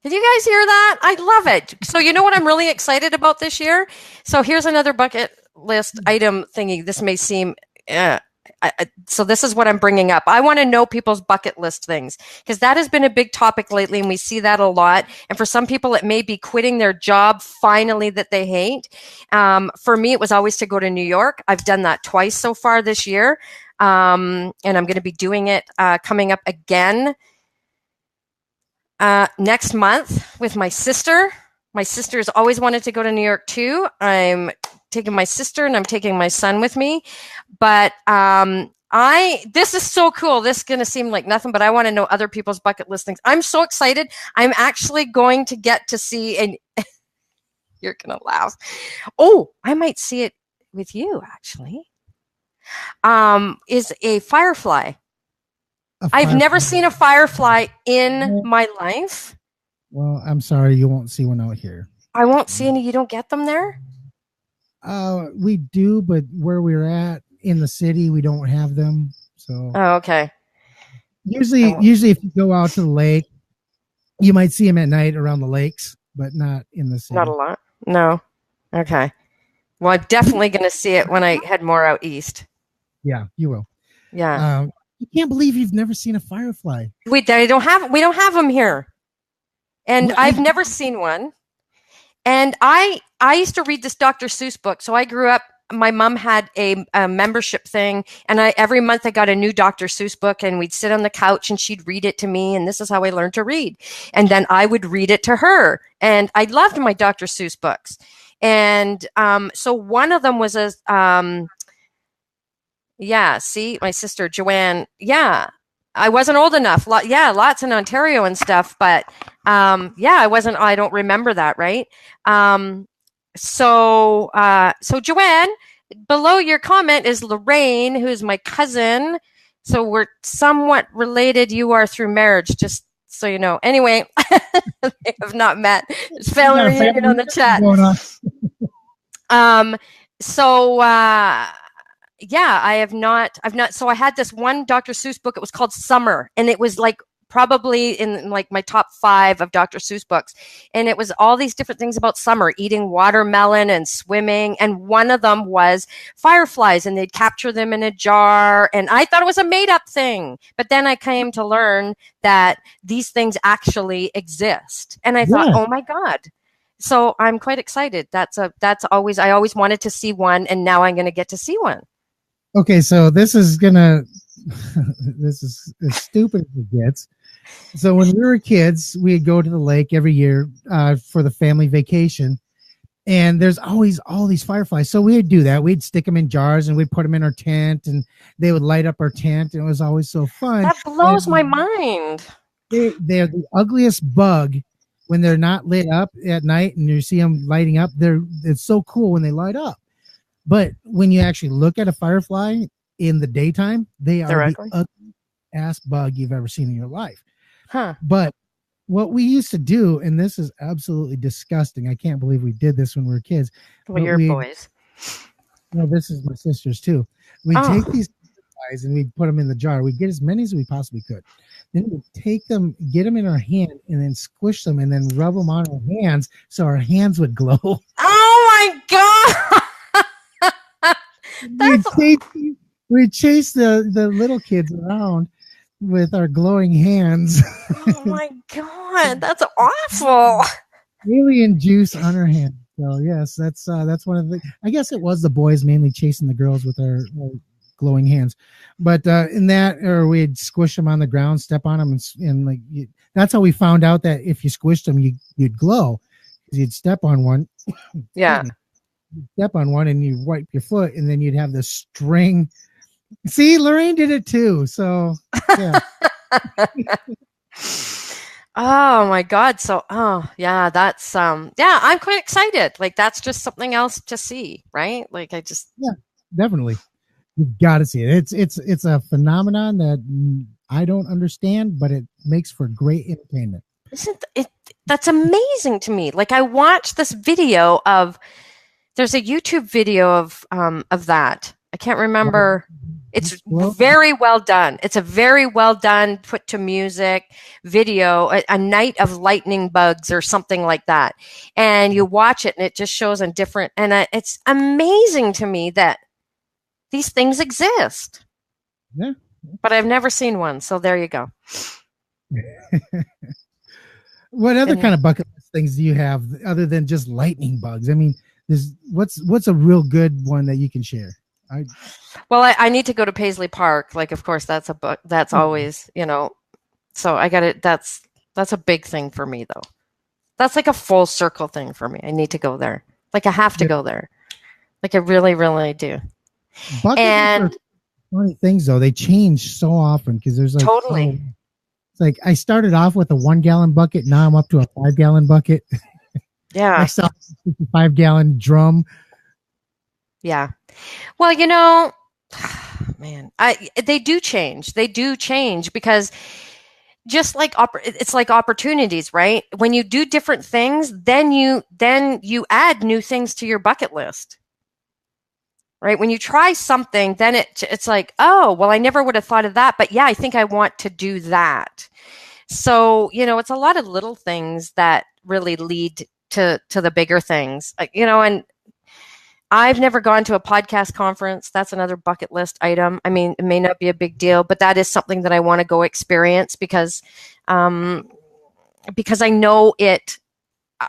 Did you guys hear that? I love it. So you know what I'm really excited about this year? So here's another bucket list item thingy. This may seem, so this is what I'm bringing up. I want to know people's bucket list things because that has been a big topic lately and we see that a lot. And for some people, it may be quitting their job finally that they hate. For me, it was always to go to New York. I've done that twice so far this year. And I'm going to be doing it coming up again next month with my sister. My sister has always wanted to go to New York too. I'm taking my sister and I'm taking my son with me. But this is so cool. This is going to seem like nothing, but I want to know other people's bucket list things. I'm so excited. I'm actually going to get to see, and you're going to laugh. Oh, I might see it with you actually. Is a firefly. I've never seen a firefly in my life. Well, I'm sorry, you won't see one out here. I won't see any. You don't get them there? We do, but where we're at in the city, we don't have them. So okay. Usually if you go out to the lake, you might see them at night around the lakes, but not in the city. Not a lot. No. Okay. Well, I'm definitely going to see it when I head more out east. Yeah, you will. Yeah. You can't believe you've never seen a firefly. We don't have them here. And I've never seen one. And I used to read this Dr. Seuss book. So I grew up, my mom had a membership thing. And every month I got a new Dr. Seuss book and we'd sit on the couch and she'd read it to me. And this is how I learned to read. And then I would read it to her. And I loved my Dr. Seuss books. And so one of them was see, my sister Joanne. Yeah, I wasn't old enough. Lots in Ontario and stuff, but I don't remember that, right? So Joanne, below your comment is Lorraine, who's my cousin. So we're somewhat related. You are through marriage, just so you know. Anyway, they have not met. There's family reunion on the chat. I've not. So I had this one Dr. Seuss book. It was called Summer. And it was like probably in like my top 5 of Dr. Seuss books. And it was all these different things about summer, eating watermelon and swimming. And one of them was fireflies and they'd capture them in a jar. And I thought it was a made up thing. But then I came to learn that these things actually exist. And I thought, oh my God. So I'm quite excited. I always wanted to see one. And now I'm going to get to see one. Okay, so this is this is as stupid as it gets. So when we were kids, we'd go to the lake every year for the family vacation, and there's always all these fireflies. So we'd do that. We'd stick them in jars and we'd put them in our tent, and they would light up our tent. And it was always so fun. That blows my mind. They're the ugliest bug when they're not lit up at night, and you see them lighting up. It's so cool when they light up. But when you actually look at a firefly in the daytime, they are the ugliest ass bug you've ever seen in your life. Huh. But what we used to do, and this is absolutely disgusting. I can't believe we did this when we were kids. Well, you're boys. No, this is my sister's too. We take these fireflies and we'd put them in the jar. We'd get as many as we possibly could. Then we'd take them, get them in our hand, and then squish them and then rub them on our hands so our hands would glow. Oh my God. We chase the little kids around with our glowing hands. Oh my God, that's awful. alien juice on her hand. So yes, that's one of the. I guess it was the boys mainly chasing the girls with our glowing hands, but in that, or we'd squish them on the ground, step on them, and like that's how we found out that if you squished them, you'd glow. You'd step on one, Yeah. step on one, and you wipe your foot, and then you'd have this string. See, Lorraine did it too. So yeah. Oh my God. So, oh yeah, that's yeah, I'm quite excited. Like that's just something else to see, right? Like I just Yeah, definitely. You've got to see it. It's a phenomenon that I don't understand, but it makes for great entertainment. isn't it that's amazing to me. Like I watched this video of there's a YouTube video of that. I can't remember. It's Well, very well done. It's a very well done, put to music video, a night of lightning bugs or something like that. And you watch it and it just shows in different, and it's amazing to me that these things exist. yeah. But I've never seen one. So there you go. What other And kind of bucket list things do you have other than just lightning bugs? I mean, there's what's a real good one that you can share? well, I need to go to Paisley Park. Like, of course, that's a book. That's always, so I got it. That's a big thing for me, though. That's like a full circle thing for me. I need to go there. Like, I have to go there. Like, I really, really do. Bucket And lists are funny things though. They change so often because there's like totally, it's like I started off with a 1 gallon bucket. Now I'm up to a 5 gallon bucket. yeah, I saw a 5 gallon drum. yeah. Well, man, they do change. They do change because just like it's like opportunities, right? When you do different things, then you add new things to your bucket list. Right? When you try something, then it's like, oh, well, I never would have thought of that, but yeah, I think I want to do that. So, it's a lot of little things that really lead to the bigger things. And I've never gone to a podcast conference. That's another bucket list item. I mean, it may not be a big deal, but that is something that I want to go experience because I know it,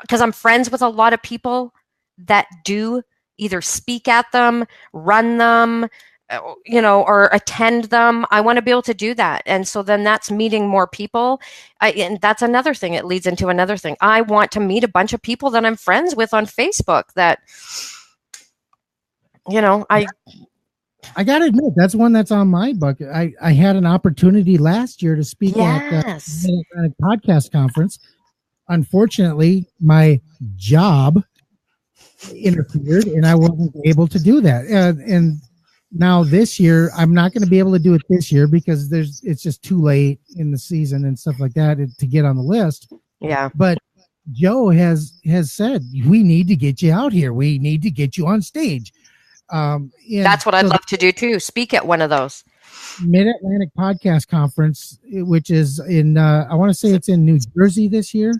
because I'm friends with a lot of people that do either speak at them, run them, or attend them. I want to be able to do that. And so then that's meeting more people. And that's another thing. It leads into another thing. I want to meet a bunch of people that I'm friends with on Facebook that, I gotta admit, that's one that's on my bucket. I had an opportunity last year to speak at a podcast conference. Unfortunately, my job interfered, and I wasn't able to do that. And now this year, I'm not going to be able to do it this year because it's just too late in the season and stuff like that to get on the list. Yeah. But Joe has said we need to get you out here. We need to get you on stage. That's what I'd love to do too. Speak at one of those. Mid-Atlantic Podcast Conference, which is in I want to say it's in New Jersey this year,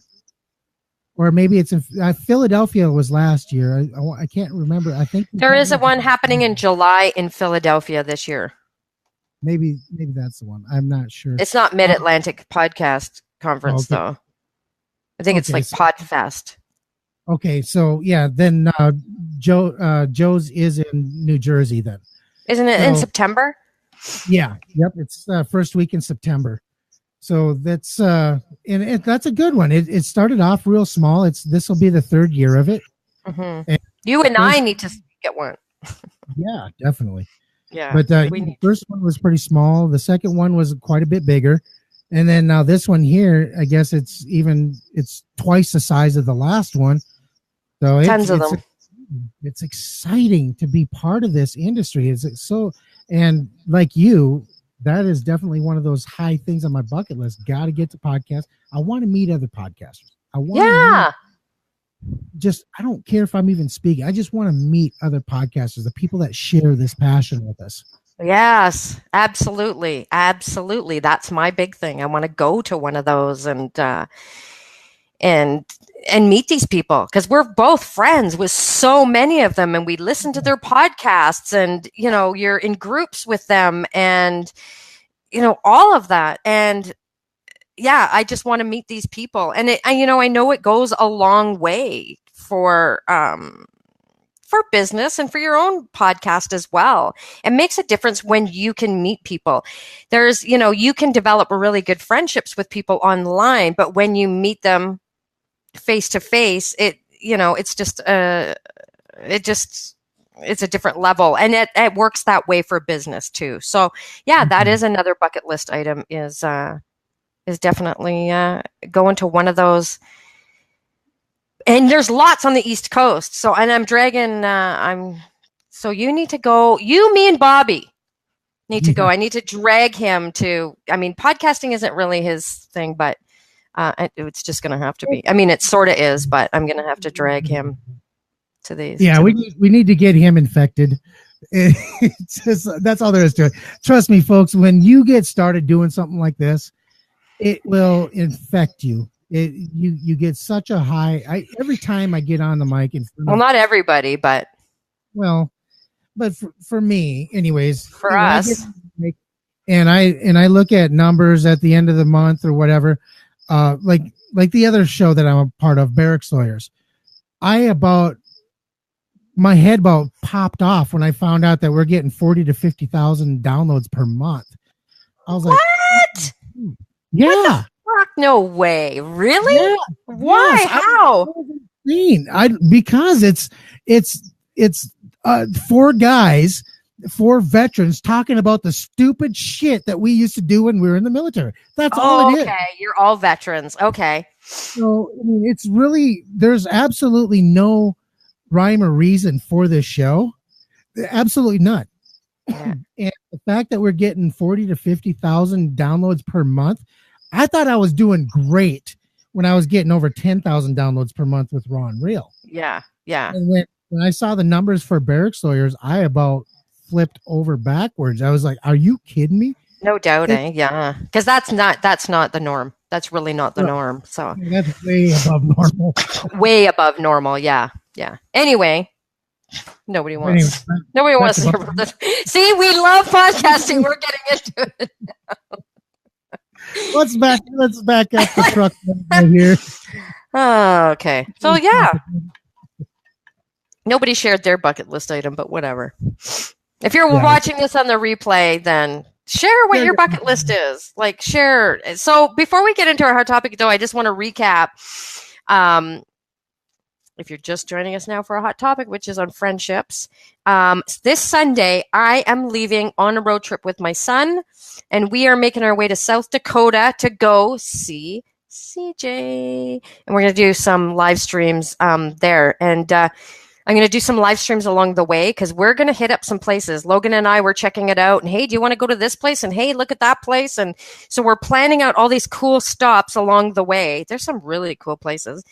or maybe it's in Philadelphia. Was last year. I can't remember. I think there is a one happening in July in Philadelphia this year. Maybe that's the one. I'm not sure. It's not Mid-Atlantic Podcast Conference though. I think it's like Podfest. Okay, so yeah, then Joe's is in New Jersey then. Isn't it in September? Yeah, yep, it's first week in September. So that's that's a good one. It started off real small. This will be the third year of it. Mm-hmm. And you and I need to get one. Yeah, definitely. Yeah, but the first one was pretty small. The second one was quite a bit bigger. And then now this one here, I guess it's twice the size of the last one. So tons of them. It's exciting to be part of this industry. And like you, that is definitely one of those high things on my bucket list. Got to get to podcasts. I want to meet other podcasters. I don't care if I'm even speaking. I just want to meet other podcasters, the people that share this passion with us. Yes, absolutely. Absolutely. That's my big thing. I want to go to one of those and meet these people because we're both friends with so many of them and we listen to their podcasts and, you're in groups with them and, all of that. And, yeah, I just want to meet these people. And I know it goes a long way for business and for your own podcast as well. It makes a difference when you can meet people. You can develop really good friendships with people online, but when you meet them face to face, it's a different level, and it works that way for business too. So yeah, that is another bucket list item is definitely going to one of those. And there's lots on the East Coast. So, and I'm dragging, so you need to go, me and Bobby need to go. I need to drag him to, podcasting isn't really his thing, but it's just going to have to be. It sort of is, but I'm going to have to drag him to these. Yeah, we need to get him infected. That's all there is to it. Trust me, folks, when you get started doing something like this, it will infect you. You get such a high. Every time I get on the mic, not everybody, but for me, anyways, for us, and I look at numbers at the end of the month or whatever, like the other show that I'm a part of, Barracks Lawyers. My head about popped off when I found out that we're getting 40 to 50,000 downloads per month. I was like, what? Yeah. What fuck? No way. Really? Yeah. Why? Yes, how? Because it's four guys, four veterans talking about the stupid shit that we used to do when we were in the military. That's all it is. Okay, you're all veterans. Okay. So it's really, there's absolutely no rhyme or reason for this show. Absolutely none. Yeah. And the fact that we're getting 40 to 50,000 downloads per month, I thought I was doing great when I was getting over 10,000 downloads per month with Raw and Real. Yeah, yeah. And when I saw the numbers for Barracks Lawyers, I about flipped over backwards. I was like, "Are you kidding me?" No doubting, yeah, because that's not the norm. That's really not the norm. So that's way above normal. Way above normal. Yeah, yeah. Anyway. Nobody wants to hear about this. See, we love podcasting. We're getting into it now. Let's back up the truck right here. Oh, okay. So yeah. Nobody shared their bucket list item, but whatever. If you're watching this on the replay, then share what your bucket list is. Like, share. So before we get into our hot topic, though, I just want to recap. If you're just joining us now for a hot topic, which is on friendships, this Sunday, I am leaving on a road trip with my son, and we are making our way to South Dakota to go see CJ. And we're going to do some live streams there. And I'm going to do some live streams along the way because we're going to hit up some places. Logan and I were checking it out. And, hey, do you want to go to this place? And, hey, look at that place. And so we're planning out all these cool stops along the way. There's some really cool places.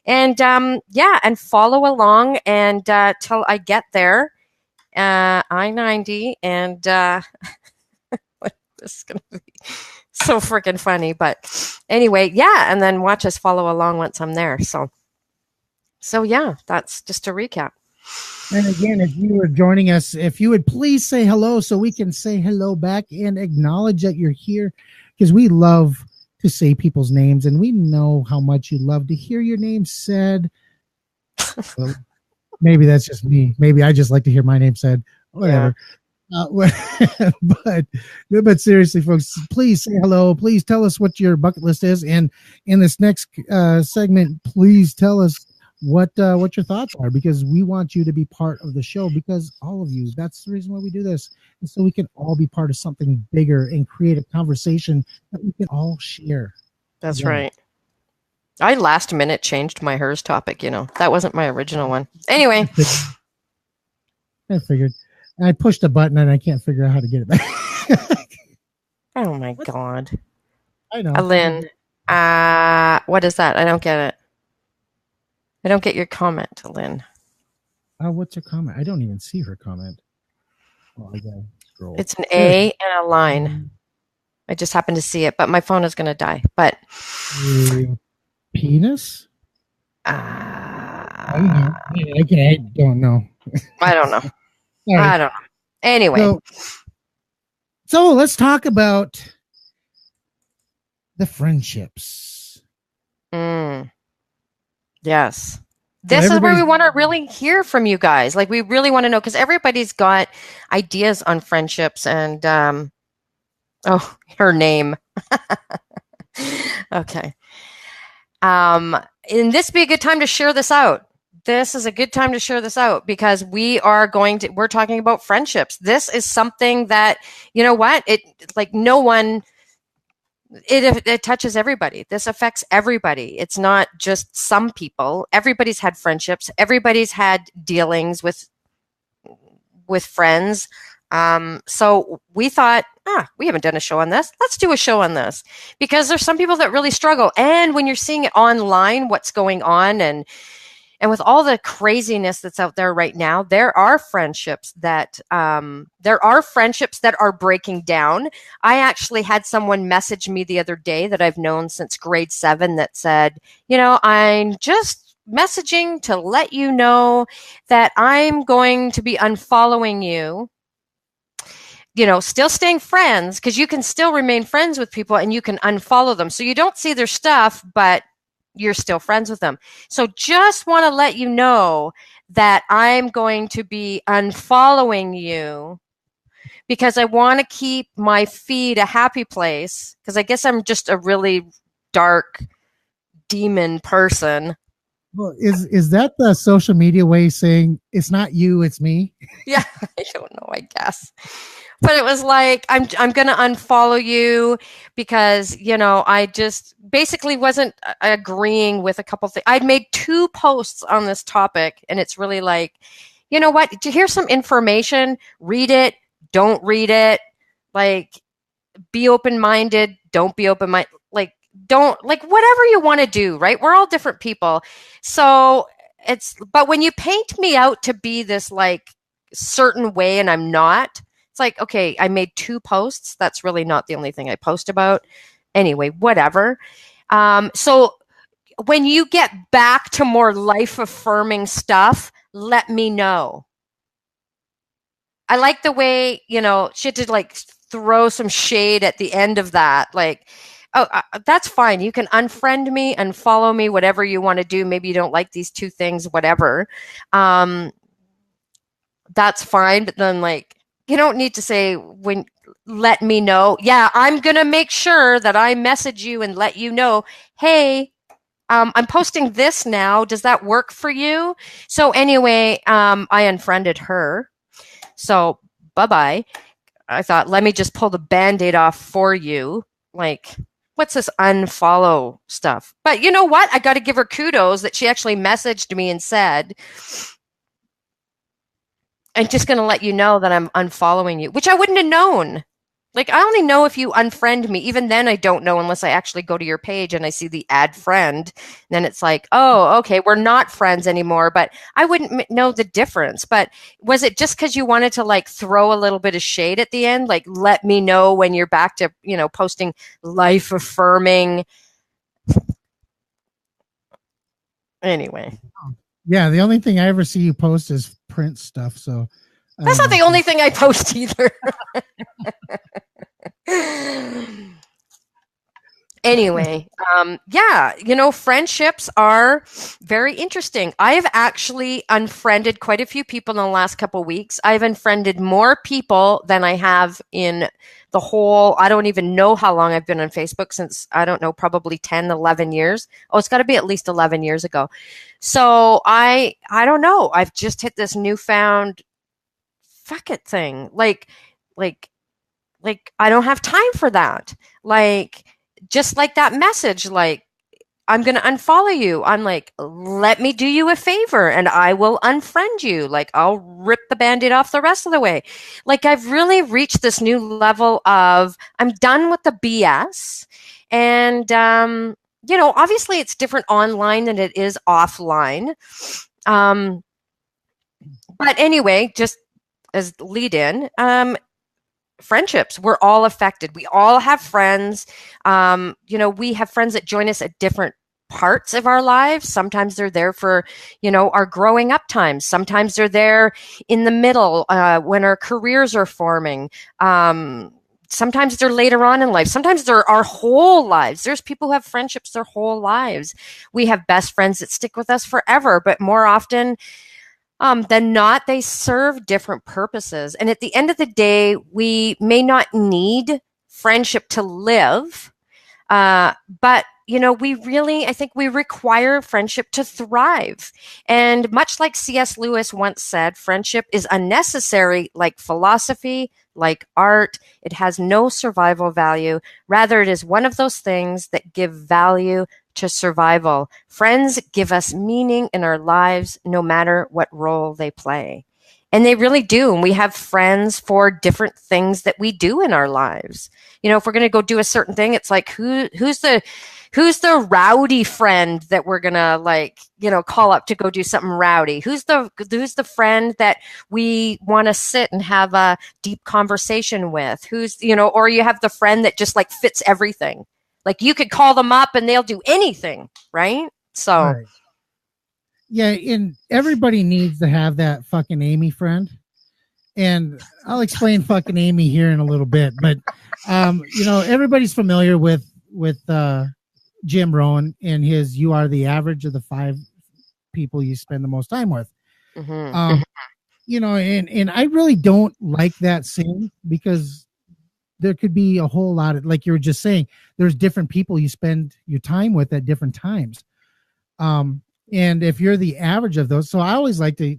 And and follow along and till I get there, I-90, and this is gonna be so freaking funny. But anyway, yeah, and then watch us follow along once I'm there. So yeah, that's just a recap. And again, if you were joining us, if you would please say hello so we can say hello back and acknowledge that you're here, because we love to say people's names, and we know how much you love to hear your name said. Well, maybe that's just me. Maybe I just like to hear my name said. Whatever. Yeah. But seriously, folks, please say hello. Please tell us what your bucket list is, and in this next segment, please tell us what your thoughts are, because we want you to be part of the show, because all of you, that's the reason why we do this, and so we can all be part of something bigger and create a conversation that we can all share. That's right. I last minute changed my hers topic, that wasn't my original one. Anyway. I figured. I pushed a button and I can't figure out how to get it back. Oh my God. I know. Lynn, what is that? I don't get it. I don't get your comment, Lynn. What's her comment? I don't even see her comment. Oh, I gotta scroll. It's an A and a line. I just happened to see it, but my phone is going to die. But penis? I don't know. I don't know. Right. I don't know. Anyway. So let's talk about the friendships. Mm, yes. So This is where we want to really hear from you guys. Like, we really want to know because everybody's got ideas on friendships and, oh, her name. Okay. And this be a good time to share this out. This is a good time to share this out because we're talking about friendships. This is something that, you know what? It touches everybody. This affects everybody. It's not just some people. Everybody's had friendships. Everybody's had dealings with friends. So we thought, we haven't done a show on this. Let's do a show on this because there's some people that really struggle. And when you're seeing it online, what's going on and with all the craziness that's out there right now, there are friendships that are breaking down. I actually had someone message me the other day that I've known since grade 7 that said, I'm just messaging to let you know that I'm going to be unfollowing you. Still staying friends because you can still remain friends with people and you can unfollow them. So you don't see their stuff, but you're still friends with them. So just want to let you know that I'm going to be unfollowing you because I want to keep my feed a happy place because I guess I'm just a really dark demon person. Well, is that the social media way saying it's not you, it's me? Yeah, I don't know, I guess. But it was like, I'm going to unfollow you because, I just basically wasn't agreeing with a couple things. I'd made 2 posts on this topic, and it's really like, you know what? To hear some information, read it, don't read it. Like, be open-minded, don't be open-minded. Don't, whatever you want to do, right? We're all different people. So but when you paint me out to be this, certain way and I'm not, it's like, okay, I made 2 posts. That's really not the only thing I post about. Anyway, whatever. So when you get back to more life-affirming stuff, let me know. I like the way, she had to throw some shade at the end of that. That's fine. You can unfriend me, unfollow me, whatever you want to do. Maybe you don't like these 2 things, whatever. That's fine. But then you don't need to say let me know. Yeah, I'm going to make sure that I message you and let you know, hey, I'm posting this now. Does that work for you? So anyway, I unfriended her. So bye-bye. I thought, let me just pull the Band-Aid off for you. What's this unfollow stuff? But you know what? I got to give her kudos that she actually messaged me and said, I'm just going to let you know that I'm unfollowing you, which I wouldn't have known. I only know if you unfriend me. Even then, I don't know unless I actually go to your page and I see the add friend. Then it's like, oh, okay, we're not friends anymore. But I wouldn't know the difference. But was it just because you wanted to throw a little bit of shade at the end? Let me know when you're back to, posting life affirming. Anyway. Yeah, the only thing I ever see you post is Prince stuff. So that's not the only thing I post either. Anyway, friendships are very interesting. I have actually unfriended quite a few people in the last couple of weeks. I've unfriended more people than I have in the whole, I don't even know how long I've been on Facebook since, I don't know, probably 10, 11 years. Oh, it's got to be at least 11 years ago. So I don't know. I've just hit this newfound fuck it thing. I don't have time for that. Just like that message, I'm going to unfollow you. I'm like, let me do you a favor and I will unfriend you. I'll rip the Band-Aid off the rest of the way. I've really reached this new level of I'm done with the BS. And, obviously it's different online than it is offline. But anyway, just as lead in, friendships, we're all affected. We all have friends. We have friends that join us at different parts of our lives. Sometimes they're there for, our growing up times. Sometimes they're there in the middle when our careers are forming. sometimes they're later on in life. Sometimes they're our whole lives. There's people who have friendships their whole lives. We have best friends that stick with us forever, but more often than not, they serve different purposes. And at the end of the day, we may not need friendship to live, but I think we require friendship to thrive. And much like C.S. Lewis once said, friendship is unnecessary, like philosophy, like art. It has no survival value. Rather, it is one of those things that give value to survival. Friends give us meaning in our lives, no matter what role they play. And they really do. And we have friends for different things that we do in our lives. If we're going to go do a certain thing, it's like, who's the rowdy friend that we're going to call up to go do something rowdy? Who's the friend that we want to sit and have a deep conversation with? Or you have the friend that just like fits everything. Like you could call them up and they'll do anything, right? So, right. Yeah, and everybody needs to have that fucking Amy friend. And I'll explain fucking Amy here in a little bit, but everybody's familiar with Jim Rohn and his "You are the average of the 5 people you spend the most time with." And I really don't like that saying, because there could be a whole lot of, like you were just saying, there's different people you spend your time with at different times. And if you're the average of those, so I always like to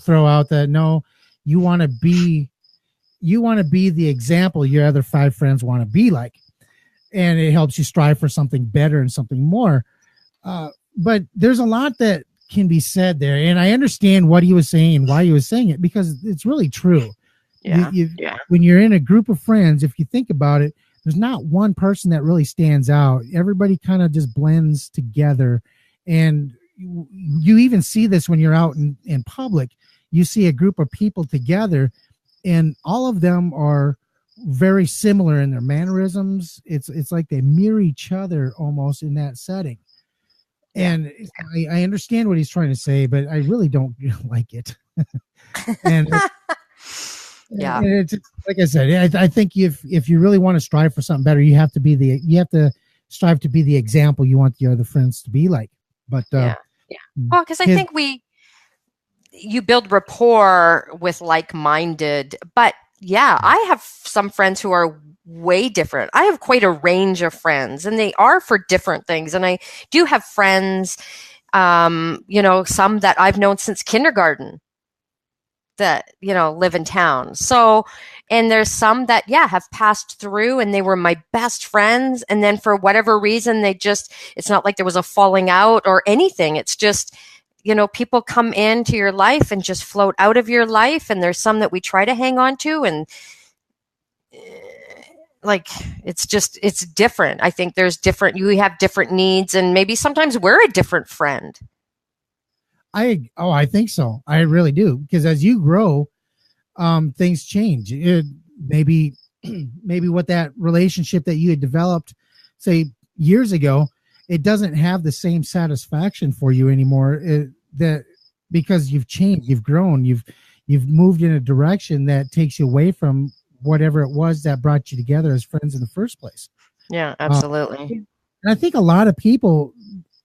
throw out that, no, you want to be the example your other 5 friends want to be like, and it helps you strive for something better and something more. But there's a lot that can be said there, and I understand what he was saying and why he was saying it, because it's really true. Yeah. When you're in a group of friends, if you think about it, there's not one person that really stands out. Everybody kind of just blends together. And you even see this when you're out in public. You see a group of people together, and all of them are very similar in their mannerisms. It's like they mirror each other almost in that setting. And I understand what he's trying to say, but I really don't like it. And yeah, and it's, like I said, I think if you really want to strive for something better, you have to strive to be the example you want the other friends to be like. But well, because I think you build rapport with like-minded, but yeah, I have some friends who are way different. I have quite a range of friends, and they are for different things. And I do have friends, some that I've known since kindergarten that, live in town. So, and there's some that, have passed through and they were my best friends. And then for whatever reason, it's not like there was a falling out or anything. It's just, people come into your life and just float out of your life. And there's some that we try to hang on to, and it's different. I think you have different needs, and maybe sometimes we're a different friend. I think so. I really do, because as you grow, things change. Maybe what that relationship that you had developed, say, years ago, it doesn't have the same satisfaction for you anymore. Because you've changed, you've grown, you've moved in a direction that takes you away from whatever it was that brought you together as friends in the first place. Yeah, absolutely. And I think a lot of people,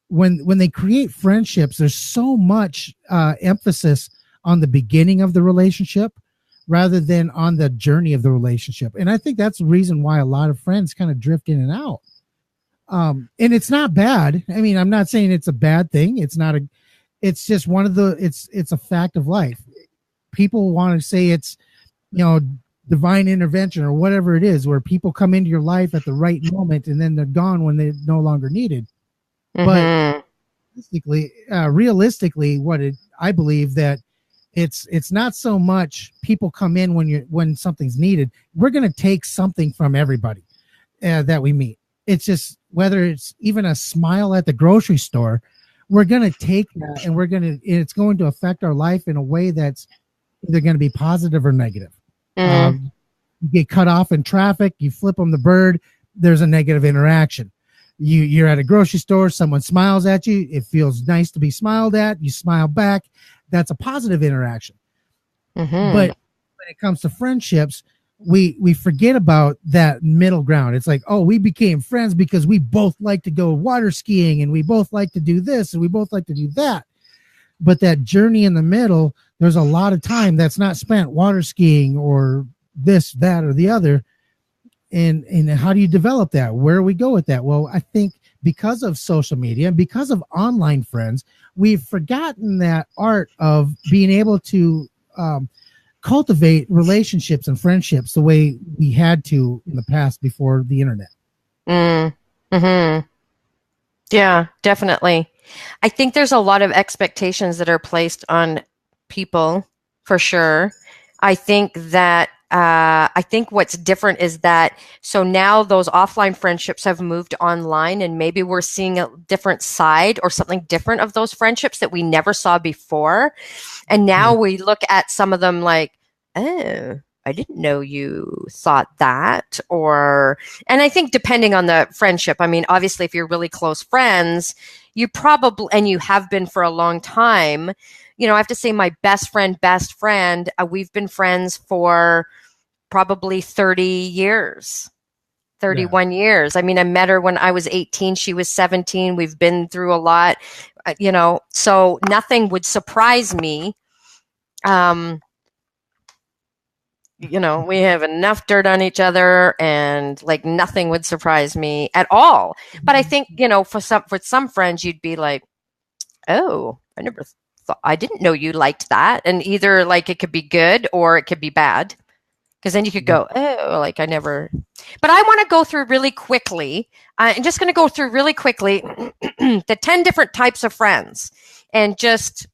when they create friendships, there's so much emphasis on the beginning of the relationship rather than on the journey of the relationship. And I think that's the reason why a lot of friends kind of drift in and out. And it's not bad. I mean, I'm not saying it's a bad thing. It's just it's a fact of life. People want to say it's, divine intervention or whatever it is, where people come into your life at the right moment and then they're gone when they're no longer needed. Mm-hmm. But realistically, I believe that it's not so much people come in when something's needed. We're going to take something from everybody that we meet. It's just, whether it's even a smile at the grocery store, we're going to take that, and it's going to affect our life in a way that's either going to be positive or negative. You get cut off in traffic, you flip them the bird, there's a negative interaction. You're at a grocery store, someone smiles at you, it feels nice to be smiled at, you smile back, that's a positive interaction. Mm-hmm. But when it comes to friendships, we forget about that middle ground. It's like, oh, we became friends because we both like to go water skiing and we both like to do this and we both like to do that. But that journey in the middle, there's a lot of time that's not spent water skiing or this, that, or the other. And how do you develop that? Where do we go with that? Well, I think because of social media and because of online friends, we've forgotten that art of being able to cultivate relationships and friendships the way we had to in the past before the internet. Mm-hmm. Yeah, definitely. I think there's a lot of expectations that are placed on people for sure. I think what's different is that so now those offline friendships have moved online, and maybe we're seeing a different side or something different of those friendships that we never saw before. And now we look at some of them like, oh, I didn't know you thought that. And I think depending on the friendship, I mean, obviously, if you're really close friends, you probably, and you have been for a long time, I have to say my best friend, we've been friends for probably 30 years, 31 years. I mean, I met her when I was 18. She was 17. We've been through a lot, so nothing would surprise me. We have enough dirt on each other and like nothing would surprise me at all. But I think, for some friends, you'd be like, oh, I didn't know you liked that. And either like it could be good or it could be bad. Because then you could go, oh, like I never. But I want to go through really quickly. I'm just going to go through really quickly the 10 different types of friends. And just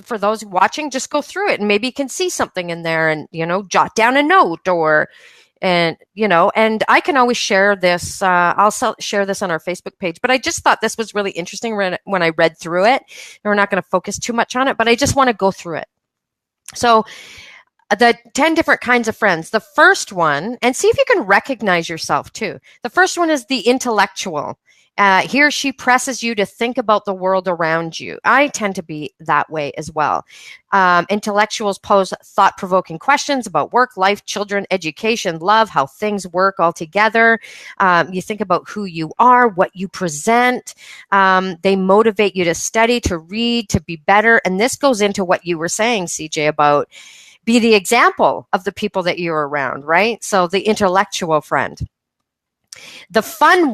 for those watching, just go through it and maybe you can see something in there and, jot down a note and I can always share this. I'll share this on our Facebook page, but I just thought this was really interesting when I read through it. And we're not going to focus too much on it, but I just want to go through it. So the 10 different kinds of friends. The first one, and see if you can recognize yourself too. The first one is the intellectual. He or she presses you to think about the world around you. I tend to be that way as well. Intellectuals pose thought-provoking questions about work, life, children, education, love, how things work all together. You think about who you are, what you present. They motivate you to study, to read, to be better. And this goes into what you were saying, CJ, about be the example of the people that you're around, right? So the intellectual friend. The fun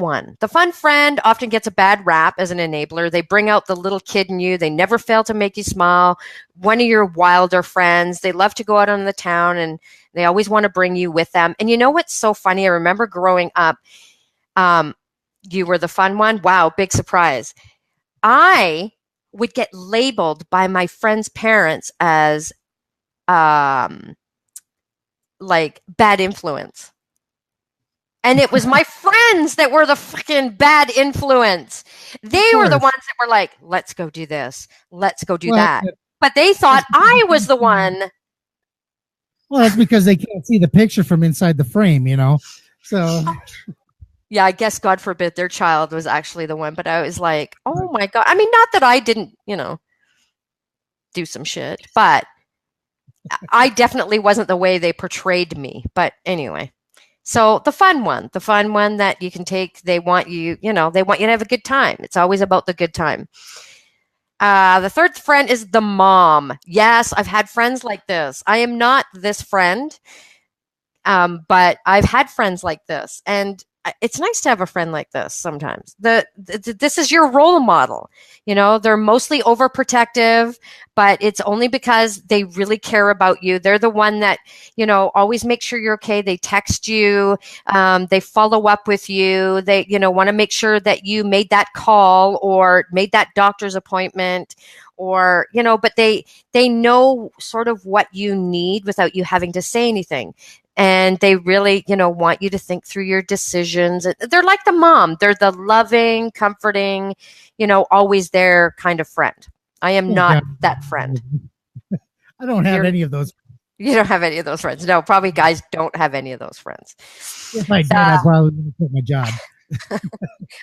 friend often gets a bad rap as an enabler. They bring out the little kid in you. They never fail to make you smile. One of your wilder friends. They love to go out on the town and they always want to bring you with them. And you know what's so funny? I remember growing up, you were the fun one. Wow, big surprise. I would get labeled by my friends' parents as like bad influence. And it was my friends that were the fucking bad influence. They were the ones that were like, let's go do this. Let's go do that. But they thought I was the one. Well, that's because they can't see the picture from inside the frame, So yeah, I guess God forbid their child was actually the one. But I was like, oh my God. I mean, not that I didn't, do some shit, but I definitely wasn't the way they portrayed me. But anyway, so the fun one that you can take, they want you to have a good time. It's always about the good time. The third friend is the mom. Yes, I've had friends like this. I am not this friend, but I've had friends like this. And it's nice to have a friend like this sometimes. This is your role model. They're mostly overprotective, but it's only because they really care about you. They're the one that, always make sure you're okay. They text you. They follow up with you. They, want to make sure that you made that call or made that doctor's appointment or, but they know sort of what you need without you having to say anything. And they really, want you to think through your decisions. They're like the mom. They're the loving, comforting, always there kind of friend. I am not that friend. I don't have any of those. You don't have any of those friends. No, probably guys don't have any of those friends. If I did, I probably wouldn't quit my job.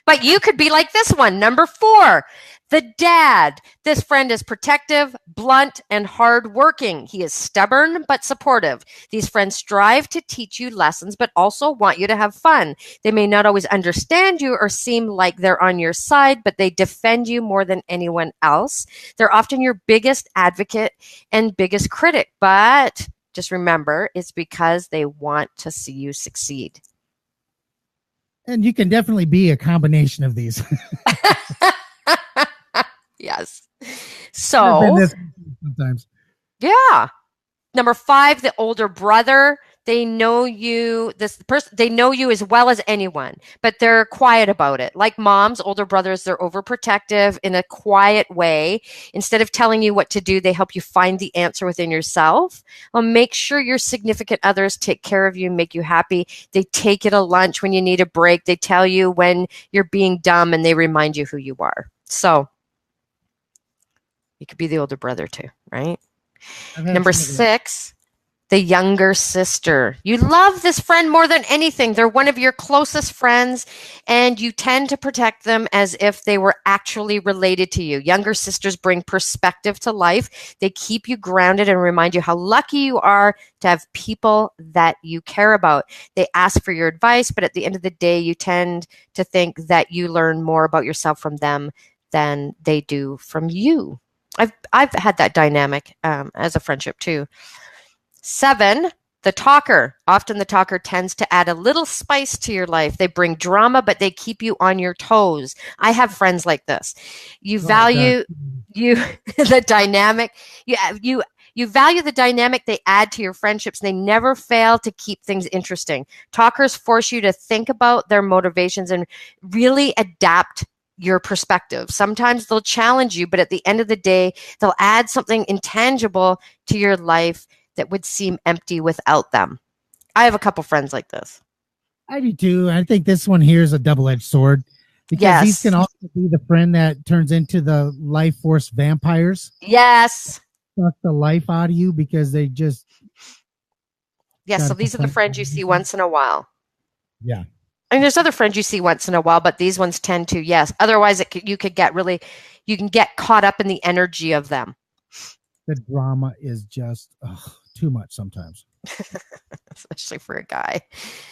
But you could be like this one, number 4, the dad. This friend is protective, blunt, and hardworking. He is stubborn but supportive. These friends strive to teach you lessons, but also want you to have fun. They may not always understand you or seem like they're on your side, but they defend you more than anyone else. They're often your biggest advocate and biggest critic, but just remember, it's because they want to see you succeed. And you can definitely be a combination of these. Yes. I've been So, this sometimes. yeah. Number 5, the older brother. They know you, they know you as well as anyone, but they're quiet about it. Like moms, older brothers, they're overprotective in a quiet way. Instead of telling you what to do, they help you find the answer within yourself. Make sure your significant others take care of you, make you happy. They take you to lunch when you need a break. They tell you when you're being dumb, and they remind you who you are. So you could be the older brother too, right? Number 6, the younger sister. You love this friend more than anything. They're one of your closest friends, and you tend to protect them as if they were actually related to you. Younger sisters bring perspective to life. They keep you grounded and remind you how lucky you are to have people that you care about. They ask for your advice, but at the end of the day, you tend to think that you learn more about yourself from them than they do from you. I've had that dynamic as a friendship too. 7, the talker. Often the talker tends to add a little spice to your life. They bring drama, but they keep you on your toes. I have friends like this. You value the dynamic. You value the dynamic they add to your friendships. They never fail to keep things interesting. Talkers force you to think about their motivations and really adapt your perspective. Sometimes they'll challenge you, but at the end of the day, they'll add something intangible to your life that would seem empty without them. I have a couple friends like this. I do too. I think this one here is a double-edged sword because these can also be the friend that turns into the life force vampires. Yes. Suck the life out of you because they just. Yes. So these are the friends you see once in a while. Yeah. I mean, there's other friends you see once in a while, but these ones tend to, yes. Otherwise, you can get caught up in the energy of them. The drama is just too much sometimes. Especially for a guy.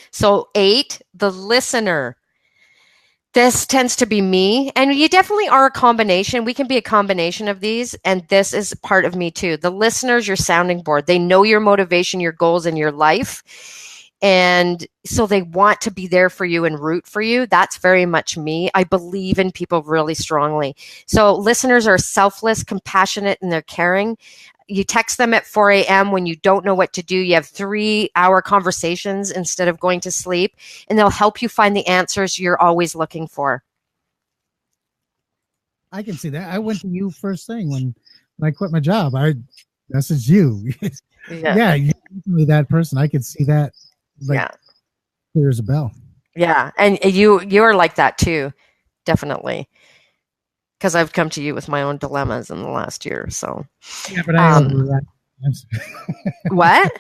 So 8, the listener. This tends to be me, and you definitely are a combination. We can be a combination of these, and this is part of me too. The listener's your sounding board. They know your motivation, your goals, and your life. And so they want to be there for you and root for you. That's very much me. I believe in people really strongly. So listeners are selfless, compassionate, and they're caring. You text them at 4 a.m. when you don't know what to do. You have 3-hour conversations instead of going to sleep, and they'll help you find the answers you're always looking for. I can see that. I went to you first thing when I quit my job. I messaged you. Yeah, you're definitely that person. I could see that. Like, clear as a bell. Yeah, and you're like that too, definitely. Because I've come to you with my own dilemmas in the last year. So yeah, but I overreact. What?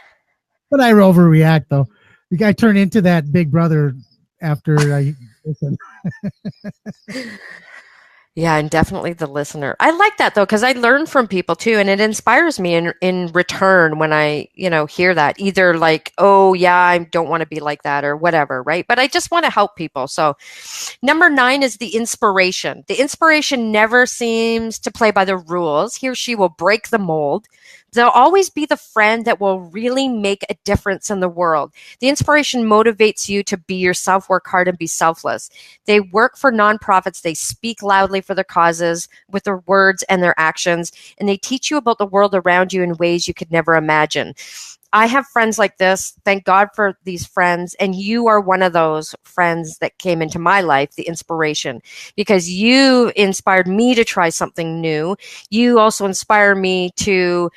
But I overreact though. I turn into that big brother after I listen. Yeah, and definitely the listener. I like that though, because I learn from people too, and it inspires me in return when I, hear that. Either like, oh yeah, I don't want to be like that or whatever, right? But I just want to help people. So number 9 is the inspiration. The inspiration never seems to play by the rules. He or she will break the mold. They'll always be the friend that will really make a difference in the world. The inspiration motivates you to be yourself, work hard, and be selfless. They work for nonprofits. They speak loudly for their causes with their words and their actions, and they teach you about the world around you in ways you could never imagine. I have friends like this. Thank God for these friends. And you are one of those friends that came into my life, the inspiration, because you inspired me to try something new. You also inspire me to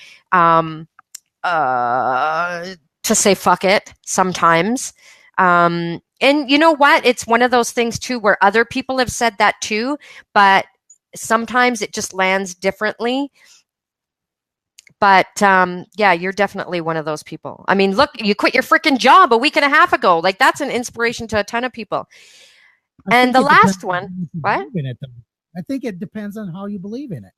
say fuck it sometimes. And you know what? It's one of those things too, where other people have said that too, but sometimes it just lands differently. But yeah, you're definitely one of those people. I mean, look, you quit your freaking job a week and a half ago. Like, that's an inspiration to a ton of people. I And think the it depends last on one, how you what? believe in it, though. I think it depends on how you believe in it.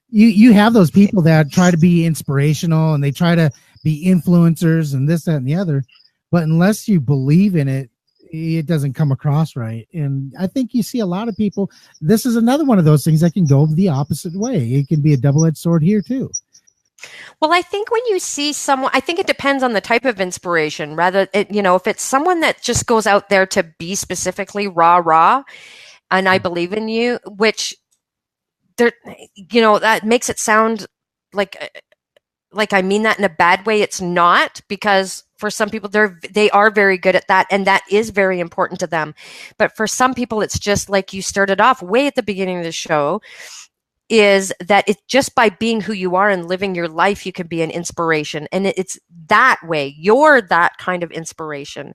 You have those people that try to be inspirational and they try to be influencers and this, that, and the other. But unless you believe in it, it doesn't come across right. And I think you see a lot of people. This is another one of those things that can go the opposite way. It can be a double-edged sword here too. Well, I think when you see someone, I think it depends on the type of inspiration. Rather, if it's someone that just goes out there to be specifically rah rah, and I believe in you, which there, that makes it sound like I mean that in a bad way. It's not, because for some people they are very good at that, and that is very important to them. But for some people, it's just like you started off way at the beginning of the show, is that it's just by being who you are and living your life, you can be an inspiration. And it's that way. You're that kind of inspiration.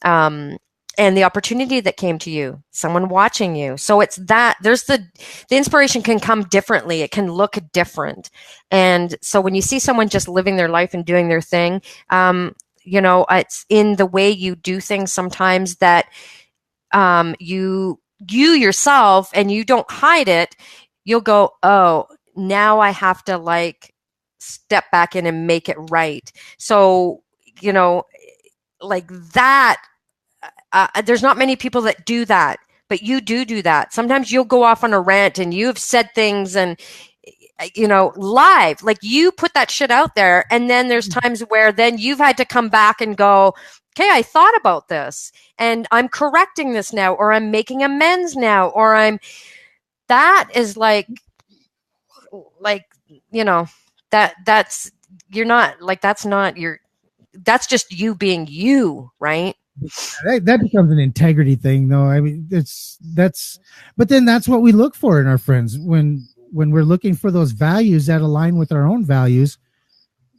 And the opportunity that came to you, someone watching you. So it's that there's the inspiration can come differently. It can look different. And so when you see someone just living their life and doing their thing, it's in the way you do things sometimes that you yourself, and you don't hide it, you'll go, oh, now I have to step back in and make it right. So, like that, there's not many people that do that, but you do that. Sometimes you'll go off on a rant and you've said things and, live, like you put that shit out there. And then there's times where then you've had to come back and go, okay, I thought about this and I'm correcting this now, or I'm making amends now, or that is that's you're not like, that's just you being you, right? That becomes an integrity thing, though. I mean, but then that's what we look for in our friends when we're looking for those values that align with our own values.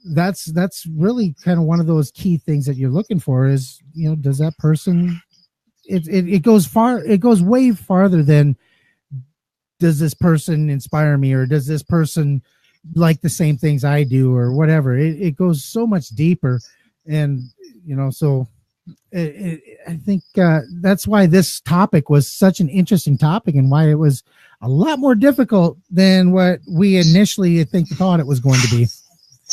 That's really kind of one of those key things that you're looking for is, does that person, it goes way farther than, does this person inspire me, or does this person like the same things I do, or whatever. It goes so much deeper. And, so I think that's why this topic was such an interesting topic, and why it was a lot more difficult than what we initially thought it was going to be.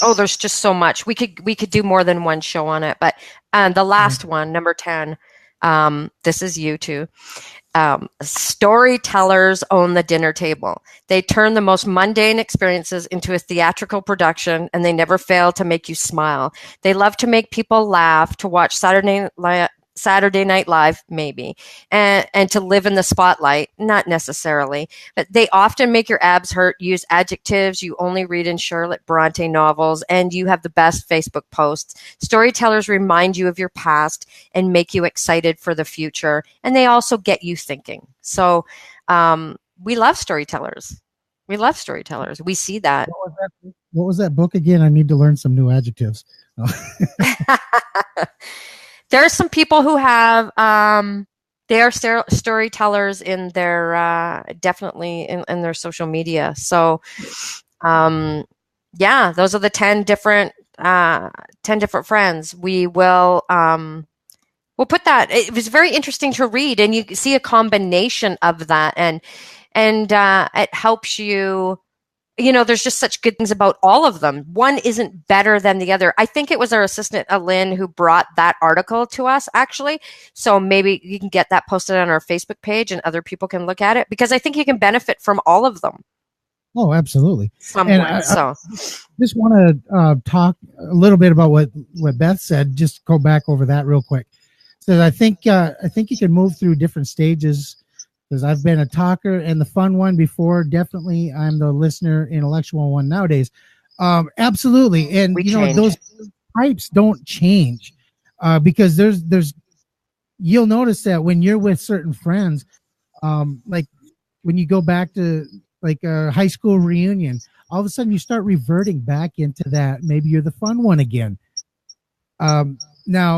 Oh, there's just so much. We could do more than one show on it. But the last one, number 10, this is you too. Storytellers own the dinner table. They turn the most mundane experiences into a theatrical production, and they never fail to make you smile. They love to make people laugh, to watch Saturday Night Live, maybe, and to live in the spotlight, not necessarily. But they often make your abs hurt, use adjectives you only read in Charlotte Bronte novels, and you have the best Facebook posts. Storytellers remind you of your past and make you excited for the future, and they also get you thinking. So we love storytellers. We love storytellers. We see that. What was that book again? I need to learn some new adjectives. There are some people who have they are storytellers in their definitely in their social media. So yeah, those are the 10 different friends. We'll put that. It was very interesting to read, and you see a combination of that, and it helps you. There's just such good things about all of them. One isn't better than the other. I think it was our assistant, Lynn, who brought that article to us, actually. So maybe you can get that posted on our Facebook page and other people can look at it, because I think you can benefit from all of them. Oh, absolutely. Somewhat, I just want to talk a little bit about what Beth said. Just go back over that real quick. So I think you can move through different stages, because I've been a talker and the fun one before. Definitely, I'm the listener, intellectual one nowadays. Absolutely, and those types don't change because there's. You'll notice that when you're with certain friends, like when you go back to like a high school reunion, all of a sudden you start reverting back into that. Maybe you're the fun one again. Now,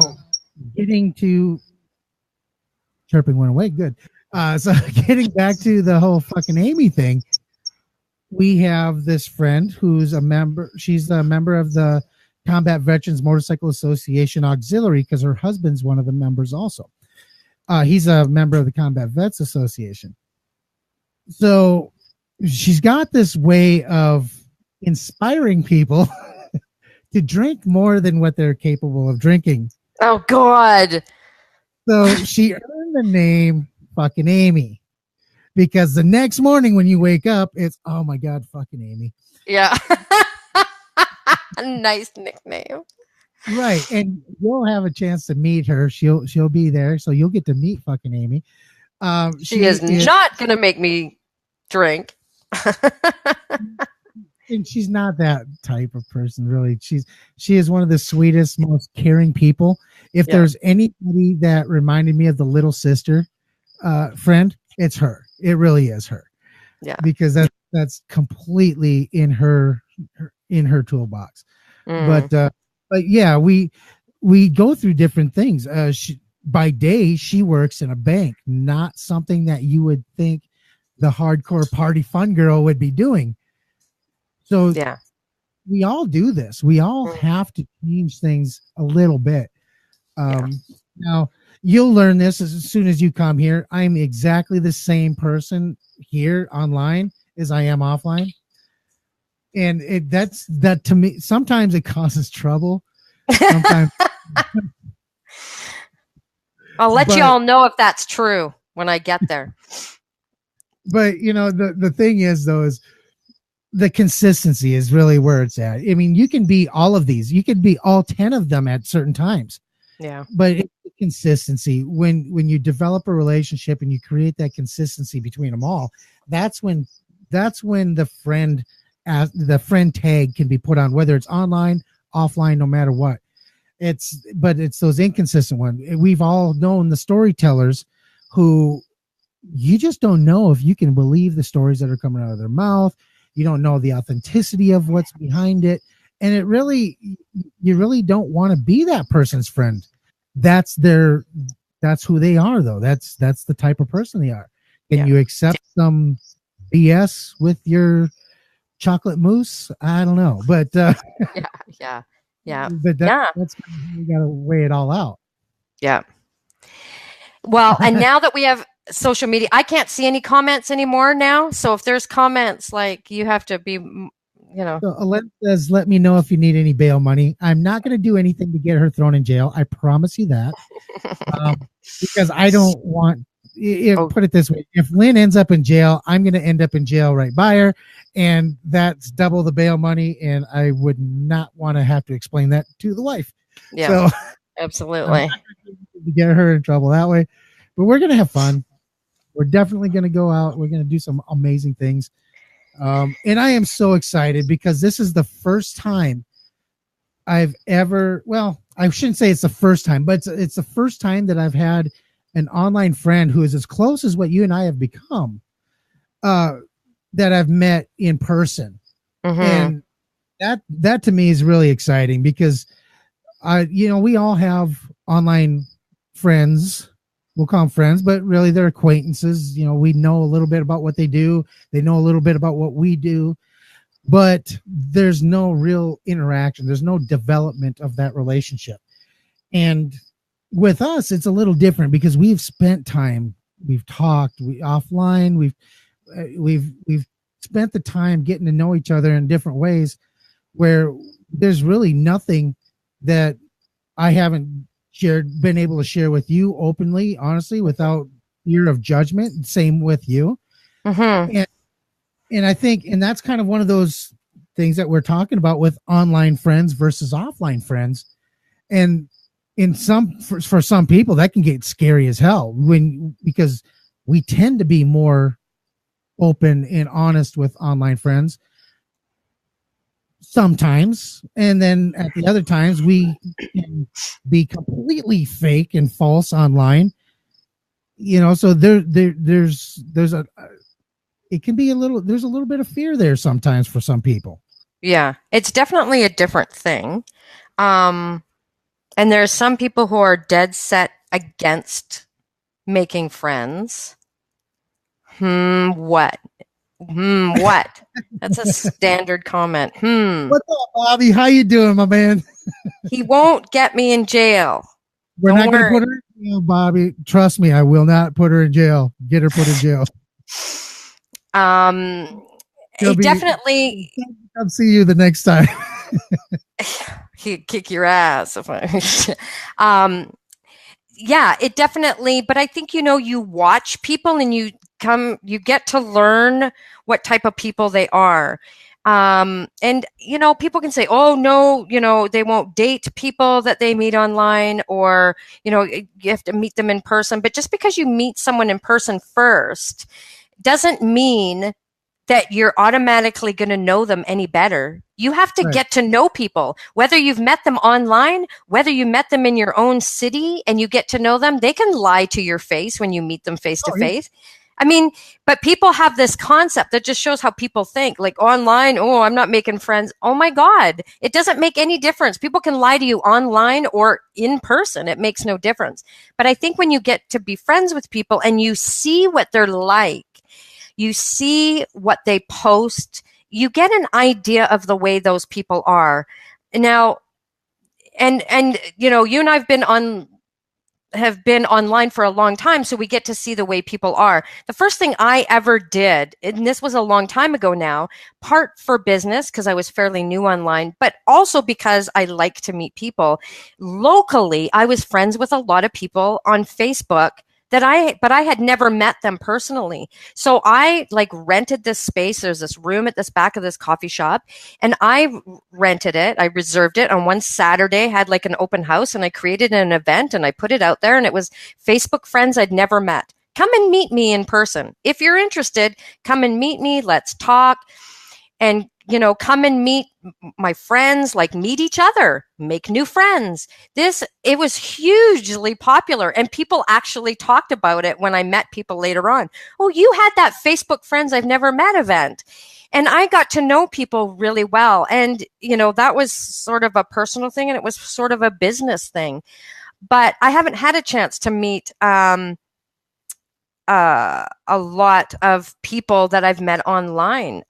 getting to chirping went away. Good. So getting back to the whole fucking Amy thing, we have this friend who's a member. She's a member of the Combat Veterans Motorcycle Association Auxiliary, because her husband's one of the members also. He's a member of the Combat Vets Association. So she's got this way of inspiring people to drink more than what they're capable of drinking. Oh God. So she earned the name fucking Amy, because the next morning when you wake up, it's, oh my God, fucking Amy. Yeah. Nice nickname. Right. And you'll have a chance to meet her. She'll be there. So you'll get to meet fucking Amy. She is not going to make me drink. And she's not that type of person, really. She is one of the sweetest, most caring people. If there's anybody that reminded me of the little sister friend, it's her. It really is her. Yeah. Because that's completely in her toolbox. But yeah, we go through different things. By day, she works in a bank, not something that you would think the hardcore party fun girl would be doing. So yeah, we all do this. We all have to change things a little bit. Now, you'll learn this as soon as you come here. I'm exactly the same person here online as I am offline. And that to me, sometimes it causes trouble. Sometimes I'll let you all know if that's true when I get there. But the thing is, though, is the consistency is really where it's at. I mean, you can be all of these. You could be all 10 of them at certain times. Yeah. But it's the consistency. When you develop a relationship and you create that consistency between them all, that's when the friend tag can be put on, whether it's online, offline, no matter what. It's those inconsistent ones. We've all known the storytellers who you just don't know if you can believe the stories that are coming out of their mouth. You don't know the authenticity of what's behind it. And you really don't want to be that person's friend. That's who they are, though. That's the type of person they are. Can you accept some BS with your chocolate mousse? I don't know, but yeah. But that's you got to weigh it all out. Yeah. Well, and now that we have social media, I can't see any comments anymore now. So if there's comments, like, you have to be, So Alette says, let me know if you need any bail money. I'm not going to do anything to get her thrown in jail. I promise you that. Because I don't want, put it this way. If Lynn ends up in jail, I'm going to end up in jail right by her. And that's double the bail money. And I would not want to have to explain that to the wife. Yeah, so, absolutely. To get her in trouble that way. But we're going to have fun. We're definitely going to go out. We're going to do some amazing things. And I am so excited because this is the first time I've ever, well, I shouldn't say it's the first time, but it's the first time that I've had an online friend who is as close as what you and I have become, that I've met in person. And that to me is really exciting because we all have online friends. We'll call them friends, but really they're acquaintances. We know a little bit about what they do. They know a little bit about what we do, but there's no real interaction. There's no development of that relationship. And with us, it's a little different because we've spent time, we've talked, offline, we've spent the time getting to know each other in different ways where there's really nothing that I haven't been able to share with you openly, honestly, without fear of judgment. Same with you. And I think, and that's kind of one of those things that we're talking about with online friends versus offline friends. And for some people that can get scary as hell because we tend to be more open and honest with online friends sometimes, and then at the other times we can be completely fake and false online. So there's it can be there's a little bit of fear there sometimes for some people. Yeah, it's definitely a different thing. And there's some people who are dead set against making friends. What? What? That's a standard comment. What's up, Bobby? How you doing, my man? He won't get me in jail. We're not going to put her. You know, Bobby, trust me, I will not put her in jail. Get her put in jail. She'll It be definitely come see you the next time. he'd kick your ass if I um yeah, it definitely, but I think, you watch people and you get to learn what type of people they are. And people can say, oh no, they won't date people that they meet online, or you have to meet them in person. But just because you meet someone in person first doesn't mean that you're automatically going to know them any better. You have to Right. get to know people, whether you've met them online, whether you met them in your own city and you get to know them. They can lie to your face when you meet them face to Oh, yeah. face. I mean, but people have this concept that just shows how people think. Like online, oh, I'm not making friends. Oh my God, it doesn't make any difference. People can lie to you online or in person. It makes no difference. But I think when you get to be friends with people and you see what they're like, you see what they post, you get an idea of the way those people are. Now, and you and I've been on have been online for a long time, so we get to see the way people are. The first thing I ever did, and this was a long time ago now, part for business because I was fairly new online, but also because I like to meet people locally. I was friends with a lot of people on Facebook but I had never met them personally. So I like rented this space. There's this room at this back of this coffee shop, and I rented it. I reserved it on one Saturday, had like an open house, and I created an event and I put it out there, and it was Facebook friends I'd never met. Come and meet me in person. If you're interested, come and meet me. Let's talk. And come and meet my friends, like meet each other, make new friends. It was hugely popular, and people actually talked about it when I met people later on. Oh, you had that Facebook friends I've never met event. And I got to know people really well. And, that was sort of a personal thing, and it was sort of a business thing. But I haven't had a chance to meet a lot of people that I've met online.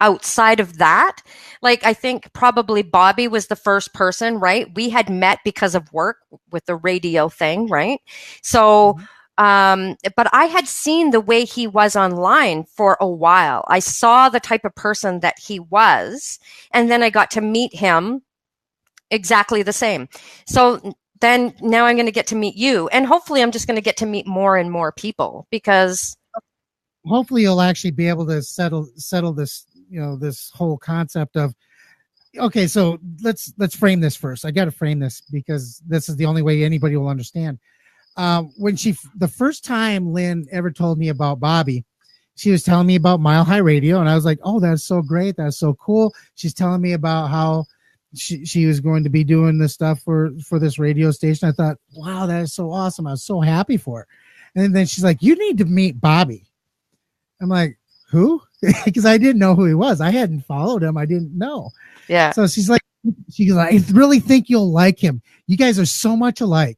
Outside of that, like I think probably Bobby was the first person, right? We had met because of work with the radio thing, right? So, but I had seen the way he was online for a while. I saw the type of person that he was, and then I got to meet him exactly the same. So then now I'm going to get to meet you, and hopefully I'm just going to get to meet more and more people because Hopefully you'll actually be able to settle this, this whole concept of, okay, so let's frame this first. I got to frame this because this is the only way anybody will understand. When the first time Lynn ever told me about Bobby, she was telling me about Mile High Radio, and I was like, oh, that's so great, that's so cool. She's telling me about how she was going to be doing this stuff for this radio station. I thought, wow, that is so awesome. I was so happy for her. And then she's like, you need to meet Bobby. I'm like, who? Because I didn't know who he was. I hadn't followed him. I didn't know. yeah. So she's like, I really think you'll like him. You guys are so much alike.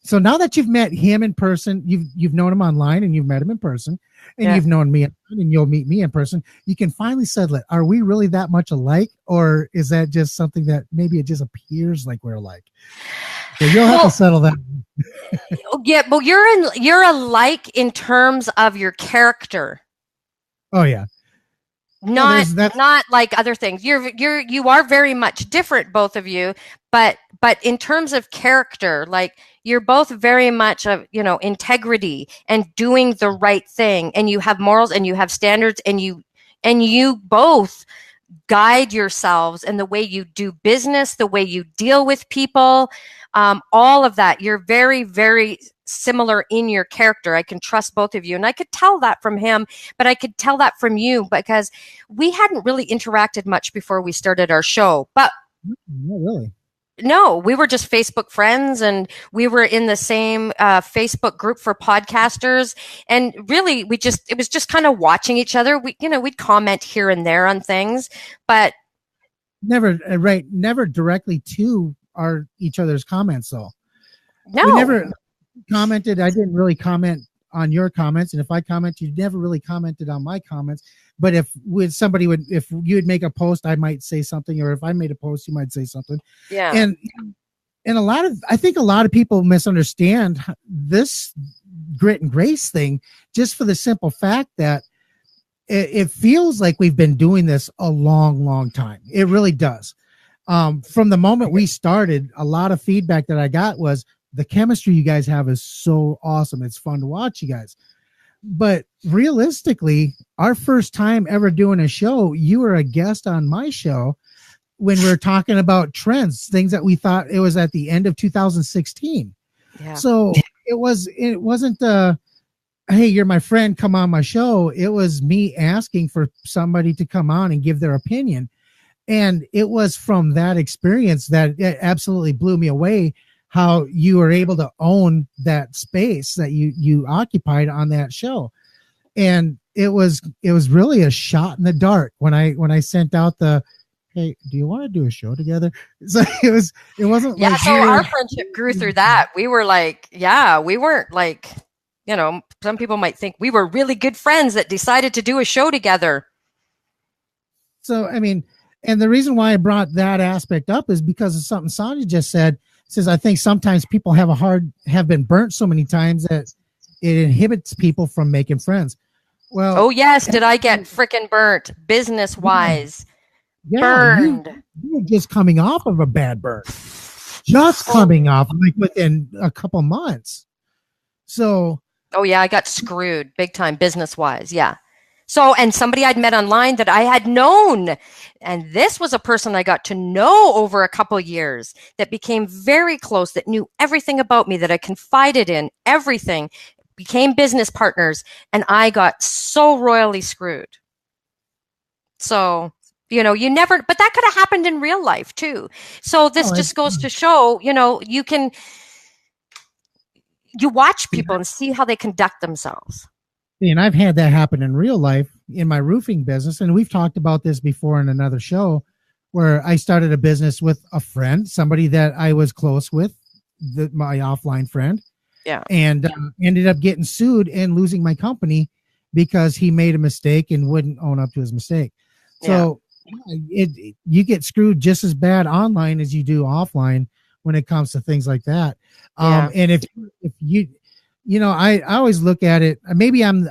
So now that you've met him in person, you've known him online and you've met him in person, and you've known me and you'll meet me in person, you can finally settle it. Are we really that much alike, or is that just something that maybe it just appears like we're alike? So you'll have to settle that. Yeah, well, you're alike in terms of your character. Oh yeah. Not like other things. You are very much different, both of you, but in terms of character, like you're both very much of integrity and doing the right thing, and you have morals and you have standards, and you both guide yourselves in the way you do business, the way you deal with people, all of that. You're very, very similar in your character. I can trust both of you. And I could tell that from him, but I could tell that from you because we hadn't really interacted much before we started our show. But not really. No, we were just Facebook friends, and we were in the same Facebook group for podcasters. And really, it was just kind of watching each other. We'd comment here and there on things, but never directly to each other's comments. So no, we never commented. I didn't really comment on your comments, and if I comment, you never really commented on my comments. But if you would make a post, I might say something, or if I made a post, you might say something. Yeah. And and I think a lot of people misunderstand this grit and grace thing just for the simple fact that it feels like we've been doing this a long, long time. It really does. From the moment we started, a lot of feedback that I got was the chemistry you guys have is so awesome. It's fun to watch you guys. But realistically, our first time ever doing a show, you were a guest on my show when we were talking about trends, things that we thought it was at the end of 2016. Yeah. So it wasn't hey, you're my friend, come on my show. It was me asking for somebody to come on and give their opinion. And it was from that experience that it absolutely blew me away how you were able to own that space that you occupied on that show. And it was really a shot in the dark when I sent out the, hey, do you want to do a show together? So it wasn't yeah. like So our friendship grew through that. We were like, yeah, we weren't like, you know, some people might think we were really good friends that decided to do a show together. So, I mean, and the reason why I brought that aspect up is because of something Sonia just said. Says, I think sometimes people have been burnt so many times that it inhibits people from making friends. Well, oh yes, did I get freaking burnt business wise? Yeah, burned. You were just coming off of a bad burn, just coming off like within a couple months. So, oh yeah, I got screwed big time business wise. Yeah. So, and somebody I'd met online that I had known, and this was a person I got to know over a couple years that became very close, that knew everything about me, that I confided in everything, became business partners, and I got so royally screwed. So, you know, but that could have happened in real life too. So this just goes to show, you know, you watch people and see how they conduct themselves. And I've had that happen in real life in my roofing business. And we've talked about this before in another show where I started a business with a friend, somebody that I was close with, my offline friend. Yeah. And ended up getting sued and losing my company because he made a mistake and wouldn't own up to his mistake. So you get screwed just as bad online as you do offline when it comes to things like that. And if you know, I always look at it, maybe I'm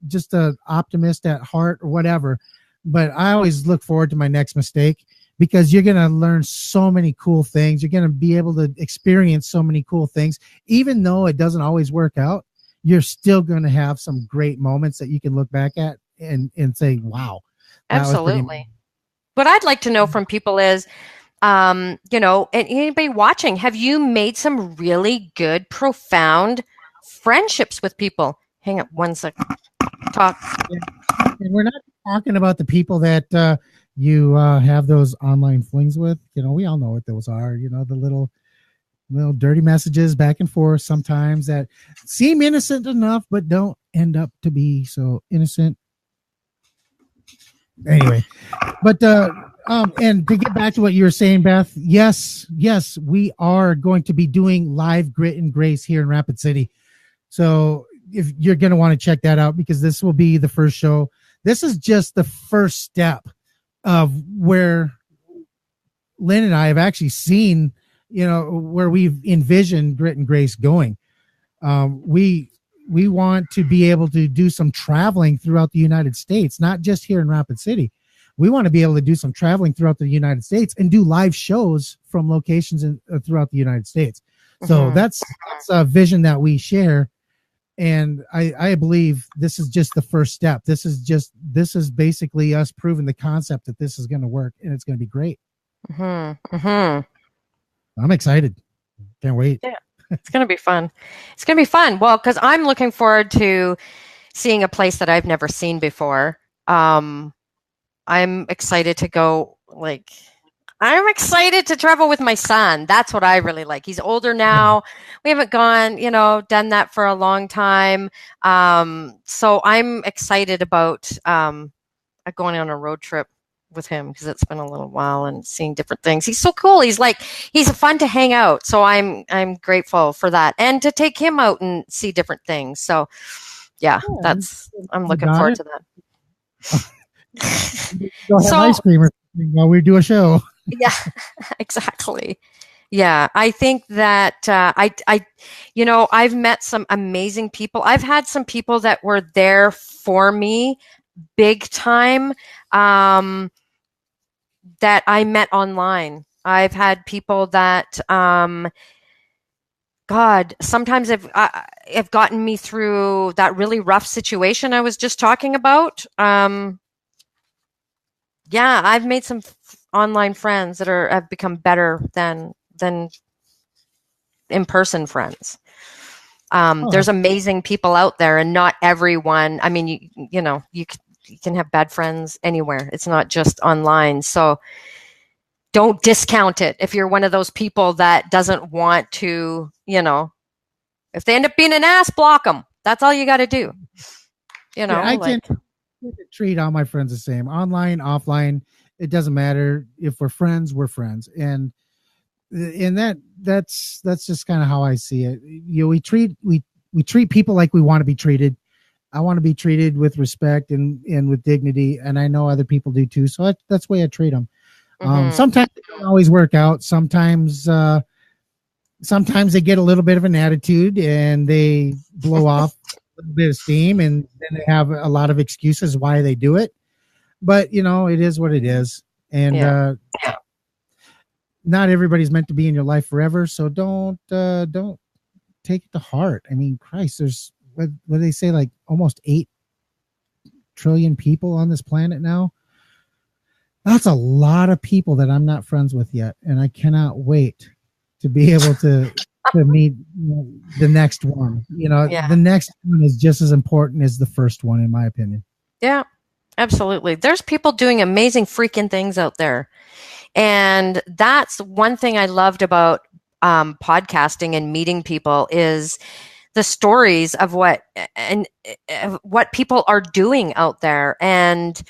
just an optimist at heart or whatever, but I always look forward to my next mistake because you're going to learn so many cool things. You're going to be able to experience so many cool things. Even though it doesn't always work out, you're still going to have some great moments that you can look back at and say, wow. Absolutely. What I'd like to know from people is, you know, and anybody watching, have you made some really good, profound friendships with people? Hang on one second. Talk. Yeah. And we're not talking about the people that you have those online flings with. You know, we all know what those are. You know, the little dirty messages back and forth sometimes that seem innocent enough, but don't end up to be so innocent. Anyway, but and to get back to what you were saying, Beth, yes, we are going to be doing live Grit and Grace here in Rapid City. So if you're going to want to check that out, because this will be the first show. This is just the first step of where Lynn and I have actually seen, you know, where we've envisioned Grit and Grace going. We want to be able to do some traveling throughout the United States, not just here in Rapid City. We want to be able to do some traveling throughout the United States and do live shows from locations throughout the United States. So that's a vision that we share. And I believe this is just the first step. This is basically us proving the concept that this is going to work and it's going to be great. I'm excited. Can't wait. Yeah. It's going to be fun. It's going to be fun. Well, because I'm looking forward to seeing a place that I've never seen before. I'm excited to go, I'm excited to travel with my son. That's what I really like. He's older now. We haven't gone, done that for a long time. So I'm excited about going on a road trip with him because it's been a little while and seeing different things. He's so cool. He's fun to hang out. So I'm grateful for that and to take him out and see different things. So yeah, I'm looking forward to that. Go have ice cream while we do a show. Yeah, exactly. Yeah, I think that I've met some amazing people. I've had some people that were there for me big time, um, that I met online. I've had people that, God, sometimes have gotten me through that really rough situation I was just talking about. Yeah, I've made some online friends that have become better than in-person friends. Oh, There's amazing people out there, and not everyone. I mean, you can have bad friends anywhere. It's not just online. So don't discount it if you're one of those people that doesn't want to. If they end up being an ass, block them. That's all you got to do. yeah, I Like, tend to treat all my friends the same, online, offline. It doesn't matter. If we're friends, we're friends, and that's just kind of how I see it. We treat people like we want to be treated. I want to be treated with respect and with dignity, and I know other people do too. So that's the way I treat them. mm-hmm. Sometimes it don't always work out. Sometimes they get a little bit of an attitude and they blow off a little bit of steam, and then they have a lot of excuses why they do it. But it is what it is, and Yeah. not everybody's meant to be in your life forever. So don't take it to heart. I mean, Christ, there's what do they say, like almost 8 trillion people on this planet now. That's a lot of people that I'm not friends with yet, and I cannot wait to be able to meet the next one. Yeah. The next one is just as important as the first one, in my opinion. Yeah, absolutely. There's people doing amazing freaking things out there. And that's one thing I loved about podcasting and meeting people is the stories of what people are doing out there, and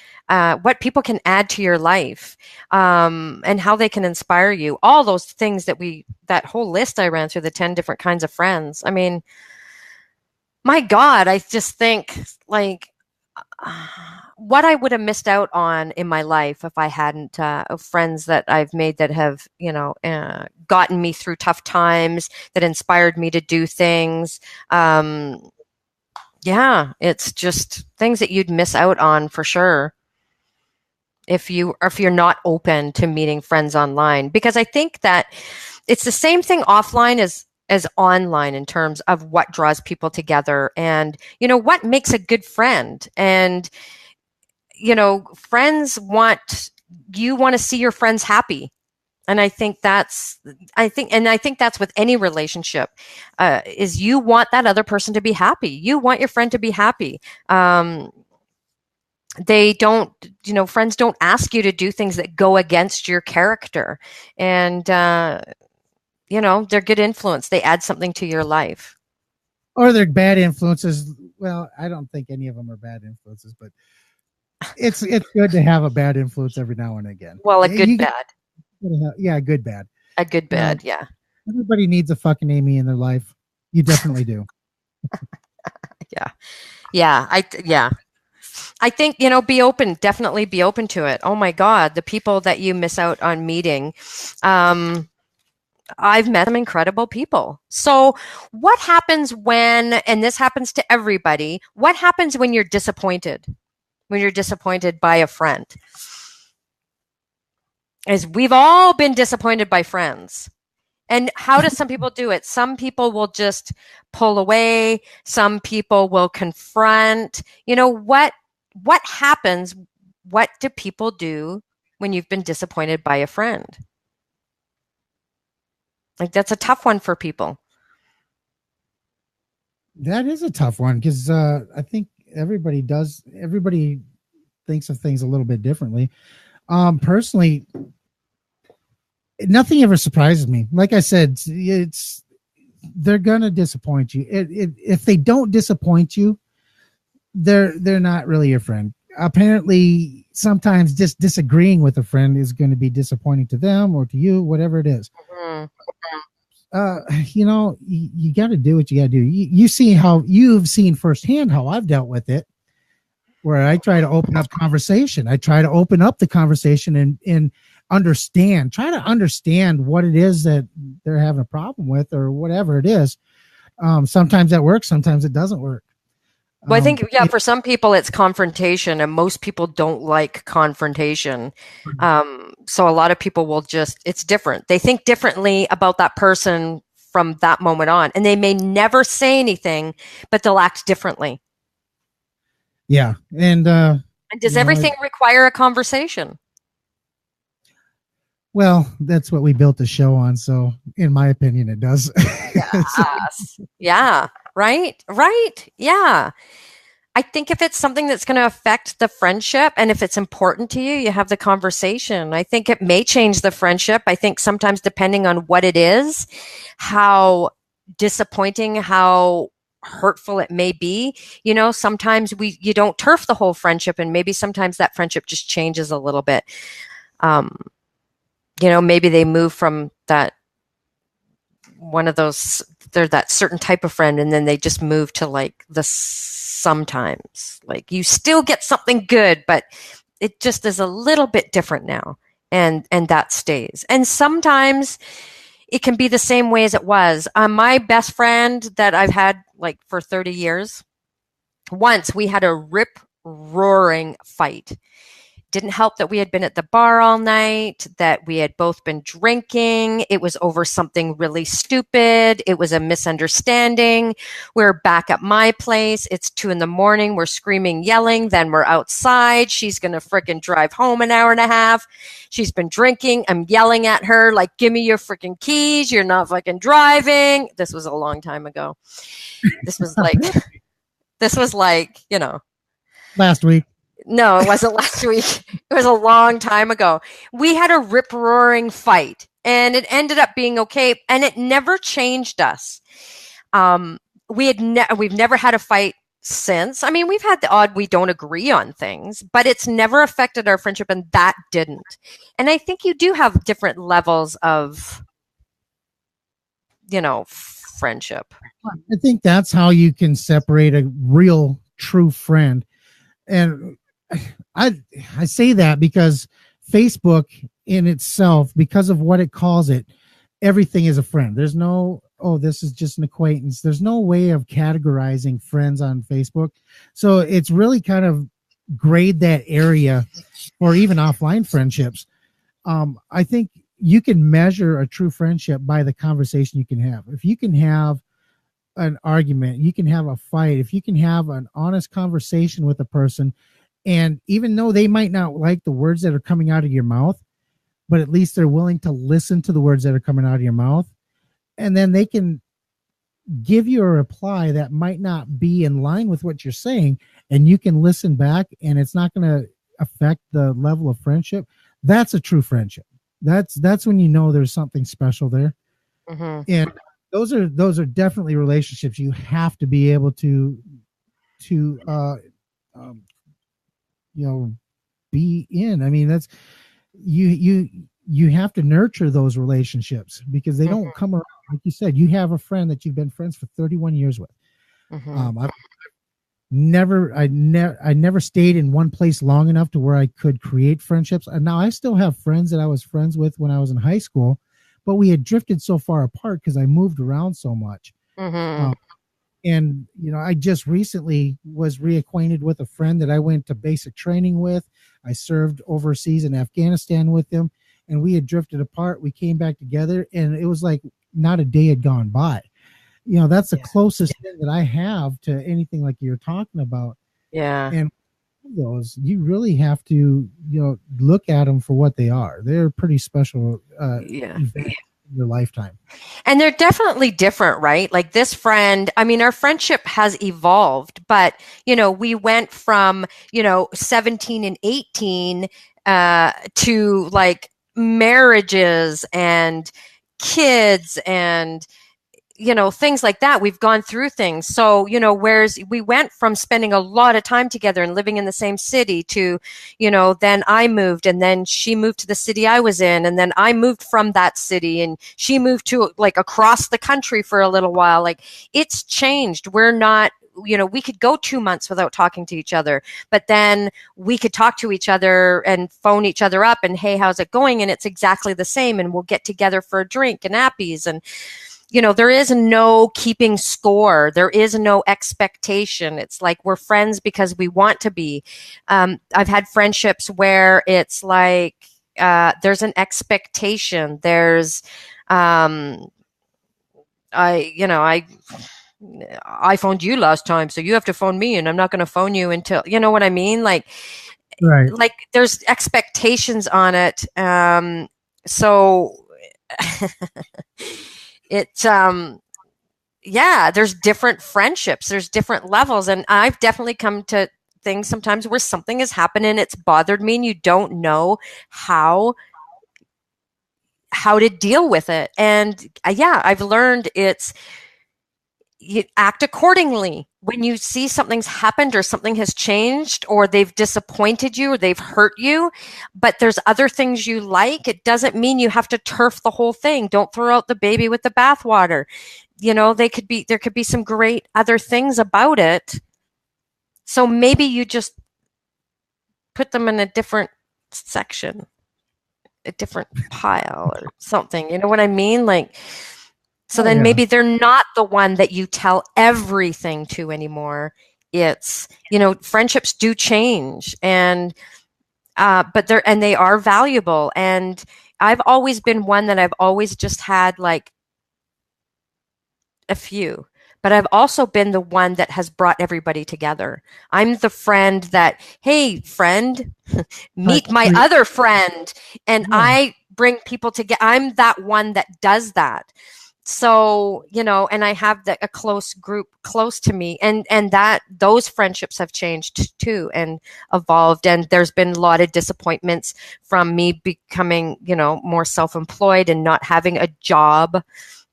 what people can add to your life, and how they can inspire you. All those things that whole list I ran through, the 10 different kinds of friends. I mean, my God, I just think like what I would have missed out on in my life if I hadn't friends that I've made that have gotten me through tough times, that inspired me to do things. Yeah, it's just things that you'd miss out on for sure if you're not open to meeting friends online, because I think that it's the same thing offline as online in terms of what draws people together, and what makes a good friend. And friends want to see your friends happy. And I think that's with any relationship, is you want that other person to be happy. You want your friend to be happy. They don't, friends don't ask you to do things that go against your character. And, they're good influence. They add something to your life. Or they're bad influences. Well, I don't think any of them are bad influences, but it's good to have a bad influence every now and again. Well, a good bad. Yeah, good bad. A good bad, yeah. Everybody needs a fucking Amy in their life. You definitely do. Yeah. I think, definitely be open to it. Oh my God, the people that you miss out on meeting. I've met some incredible people. So what happens and this happens to everybody, what happens when you're disappointed? When you're disappointed by a friend? As we've all been disappointed by friends. And how do some people do it? Some people will just pull away. Some people will confront. What happens? What do people do when you've been disappointed by a friend? Like, that's a tough one for people. That is a tough one, because I think everybody thinks of things a little bit differently. Personally, nothing ever surprises me. Like I said, they're gonna disappoint you. If they don't disappoint you, they're not really your friend. Apparently, sometimes just disagreeing with a friend is going to be disappointing to them or to you, whatever it is. Mm-hmm. You got to do what you got to do. You've seen firsthand how I've dealt with it, where I try to open up conversation. I try to open up the conversation and try to understand what it is that they're having a problem with or whatever it is. Sometimes that works, sometimes it doesn't work. Well, I think, for some people it's confrontation, and most people don't like confrontation. So a lot of people will it's different. They think differently about that person from that moment on, and they may never say anything, but they'll act differently. Yeah. And does everything require a conversation? Well, that's what we built the show on. So in my opinion, it does. Yes. Yeah. Right. Yeah. I think if it's something that's going to affect the friendship and if it's important to you, you have the conversation. I think it may change the friendship. I think sometimes depending on what it is, how disappointing, how hurtful it may be, sometimes you don't turf the whole friendship, and maybe sometimes that friendship just changes a little bit. Maybe they move from that one of those, they're that certain type of friend, and then they just move to like the sometimes, like you still get something good, but it just is a little bit different now, and that stays. And sometimes it can be the same way as it was. My best friend that I've had like for 30 years, once we had a rip-roaring fight. Didn't help that we had been at the bar all night, that we had both been drinking. It was over something really stupid. It was a misunderstanding. We're back at my place. It's 2 a.m. We're screaming, yelling. Then we're outside. She's going to frickin' drive home an hour and a half. She's been drinking. I'm yelling at her like, give me your frickin' keys. You're not fucking driving. This was a long time ago. This was like, last week. No, it wasn't last week. It was a long time ago. We had a rip-roaring fight, and it ended up being okay, and it never changed us. We've never had a fight since. I mean, we've had the odd we don't agree on things, but it's never affected our friendship, and that didn't. And I think you do have different levels of, friendship. I think that's how you can separate a real, true friend. And I say that because Facebook in itself, because of what it calls it, everything is a friend. There's no, this is just an acquaintance. There's no way of categorizing friends on Facebook. So it's really kind of grade that area or even offline friendships. I think you can measure a true friendship by the conversation you can have. If you can have an argument, you can have a fight, if you can have an honest conversation with a person, and even though they might not like the words that are coming out of your mouth, but at least they're willing to listen to the words that are coming out of your mouth, and then they can give you a reply that might not be in line with what you're saying, and you can listen back and it's not going to affect the level of friendship. That's a true friendship. That's when you know there's something special there. Mm-hmm. And those are definitely relationships you have to be able to be in. I mean, that's you have to nurture those relationships because they don't come around. Like you said, you have a friend that you've been friends for 31 years with. Mm-hmm. I never stayed in one place long enough to where I could create friendships. And now I still have friends that I was friends with when I was in high school, but we had drifted so far apart because I moved around so much. Mm-hmm. And, I just recently was reacquainted with a friend that I went to basic training with. I served overseas in Afghanistan with him, and we had drifted apart. We came back together, and it was like not a day had gone by. That's the closest thing that I have to anything like you're talking about. Yeah. And those, you really have to, look at them for what they are. They're pretty special events in your lifetime. And they're definitely different, right? Like this friend, I mean, our friendship has evolved, but, we went from, 17 and 18 to like marriages and kids and things like that. We've gone through things. So, whereas we went from spending a lot of time together and living in the same city to, then I moved and then she moved to the city I was in. And then I moved from that city and she moved to like across the country for a little while. Like it's changed. We're not we could go 2 months without talking to each other, but then we could talk to each other and phone each other up and, hey, how's it going? And it's exactly the same. And we'll get together for a drink and appies. And, there is no keeping score. There is no expectation. It's like we're friends because we want to be. I've had friendships where it's like there's an expectation. There's, I phoned you last time, so you have to phone me, and I'm not going to phone you until, you know what I mean? Like, Right. Like there's expectations on it. So it's, there's different friendships, there's different levels. And I've definitely come to things sometimes where something has happened and it's bothered me and you don't know how to deal with it. And I've learned you act accordingly when you see something's happened or something has changed or they've disappointed you or they've hurt you, but there's other things you like. It doesn't mean you have to turf the whole thing. Don't throw out the baby with the bathwater. There could be some great other things about it. So maybe you just put them in a different section, a different pile or something. You know what I mean? Like, so then maybe they're not the one that you tell everything to anymore. It's, friendships do change and, but they are valuable. And I've always been one that I've always just had like a few, but I've also been the one that has brought everybody together. I'm the friend that, hey, friend, meet my other friend. And I bring people together. I'm that one that does that. So, and I have a close group close to me and that those friendships have changed too and evolved. And there's been a lot of disappointments from me becoming, more self-employed and not having a job,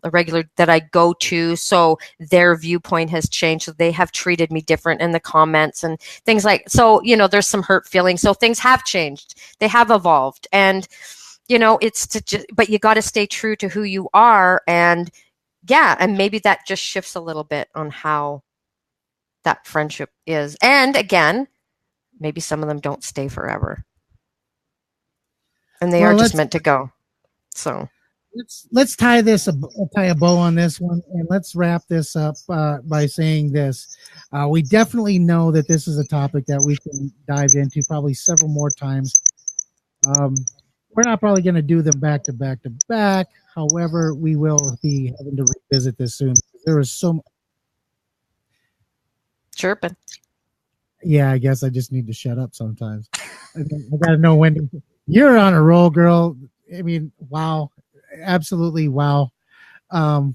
a regular that I go to. So their viewpoint has changed. So they have treated me different in the comments and things like, so, there's some hurt feelings. So things have changed. They have evolved. And it's but you got to stay true to who you are. And and maybe that just shifts a little bit on how that friendship is. And again, maybe some of them don't stay forever and they are just meant to go. So let's tie a bow on this one and let's wrap this up by saying this. We definitely know that this is a topic that we can dive into probably several more times. We're not probably going to do them back to back to back. However, we will be having to revisit this soon. There is so much chirping. Yeah, I guess I just need to shut up sometimes. I got to know when you're on a roll, girl. I mean, wow, absolutely wow. So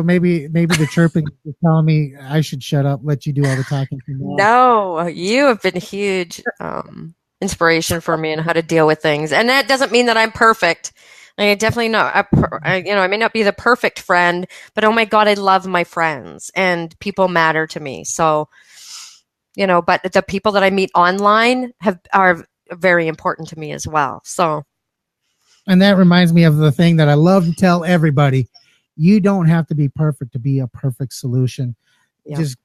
maybe the chirping is telling me I should shut up, let you do all the talking. No, you have been huge. Inspiration for me and how to deal with things. And that doesn't mean that I'm perfect. I definitely not, I may not be the perfect friend, but oh my God, I love my friends and people matter to me. So, but the people that I meet online are very important to me as well. So. And that reminds me of the thing that I love to tell everybody. You don't have to be perfect to be a perfect solution. Yeah. Just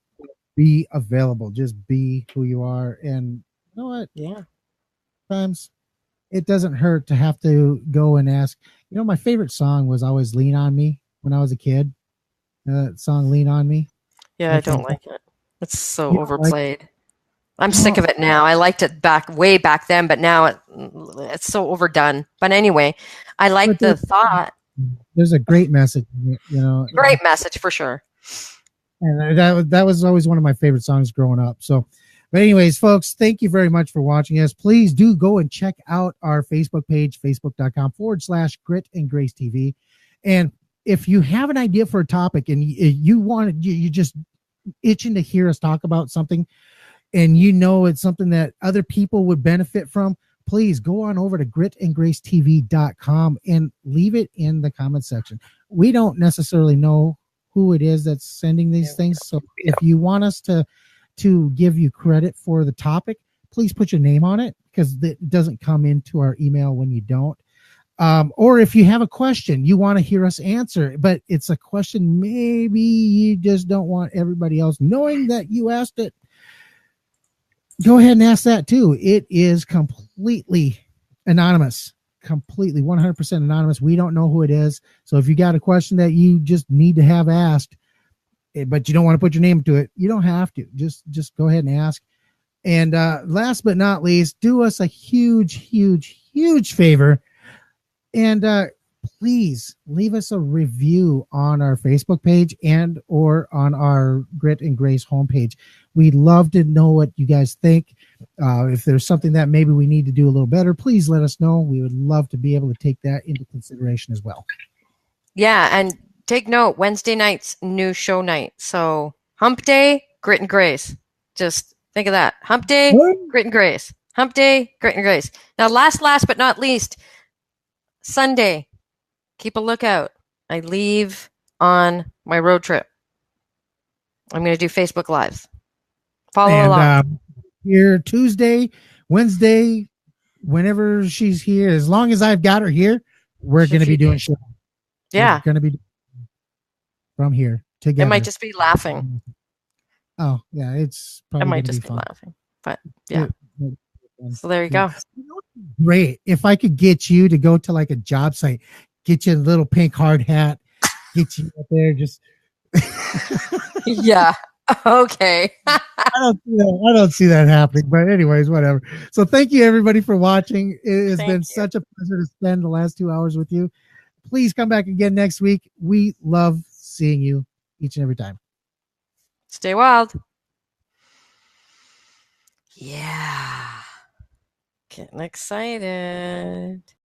be available. Just be who you are. And you know what? Yeah. Sometimes it doesn't hurt to have to go and ask. My favorite song was always Lean On Me when I was a kid. That song Lean On Me. Yeah, I don't like it. It's so overplayed. I'm sick of it now. I liked it way back then, but now it's so overdone. But anyway, I like the thought. There's a great message, Great message for sure. And that was always one of my favorite songs growing up. So, but anyways, folks, thank you very much for watching us. Please do go and check out our Facebook page, facebook.com/Grit and Grace TV. And if you have an idea for a topic and you just itching to hear us talk about something and it's something that other people would benefit from, please go on over to gritandgracetv.com and leave it in the comment section. We don't necessarily know who it is that's sending these things. So if you want us to give you credit for the topic, please put your name on it because it doesn't come into our email when you don't. Or if you have a question you want to hear us answer, but it's a question maybe you just don't want everybody else knowing that you asked it, go ahead and ask that too. It is completely anonymous, completely 100% anonymous. We don't know who it is. So if you got a question that you just need to have asked, but you don't want to put your name to it, you don't have to. Just go ahead and ask. And last but not least, do us a huge favor, and please leave us a review on our Facebook page and or on our Grit and Grace homepage. We'd love to know what you guys think. If there's something that maybe we need to do a little better, please let us know. We would love to be able to take that into consideration as well. Yeah, and take note, Wednesday night's new show night. So hump day, Grit and Grace. Just think of that. Hump day, Grit and Grace. Hump day, Grit and Grace. Now, last but not least, Sunday, keep a lookout. I leave on my road trip. I'm going to do Facebook Lives. Follow along. Here Tuesday, Wednesday, whenever she's here, as long as I've got her here, we're going to be doing show. Yeah. We're going to be from here together. It might just be laughing. Oh, yeah. It's probably it might just be fun. Laughing. But yeah. So there you go. Great. If I could get you to go to like a job site, get you a little pink hard hat, get you up there, just yeah. Okay. I don't see that happening, but anyways, whatever. So thank you everybody for watching. It has been such a pleasure to spend the last 2 hours with you. Please come back again next week. We love seeing you each and every time. Stay wild. Yeah. Getting excited.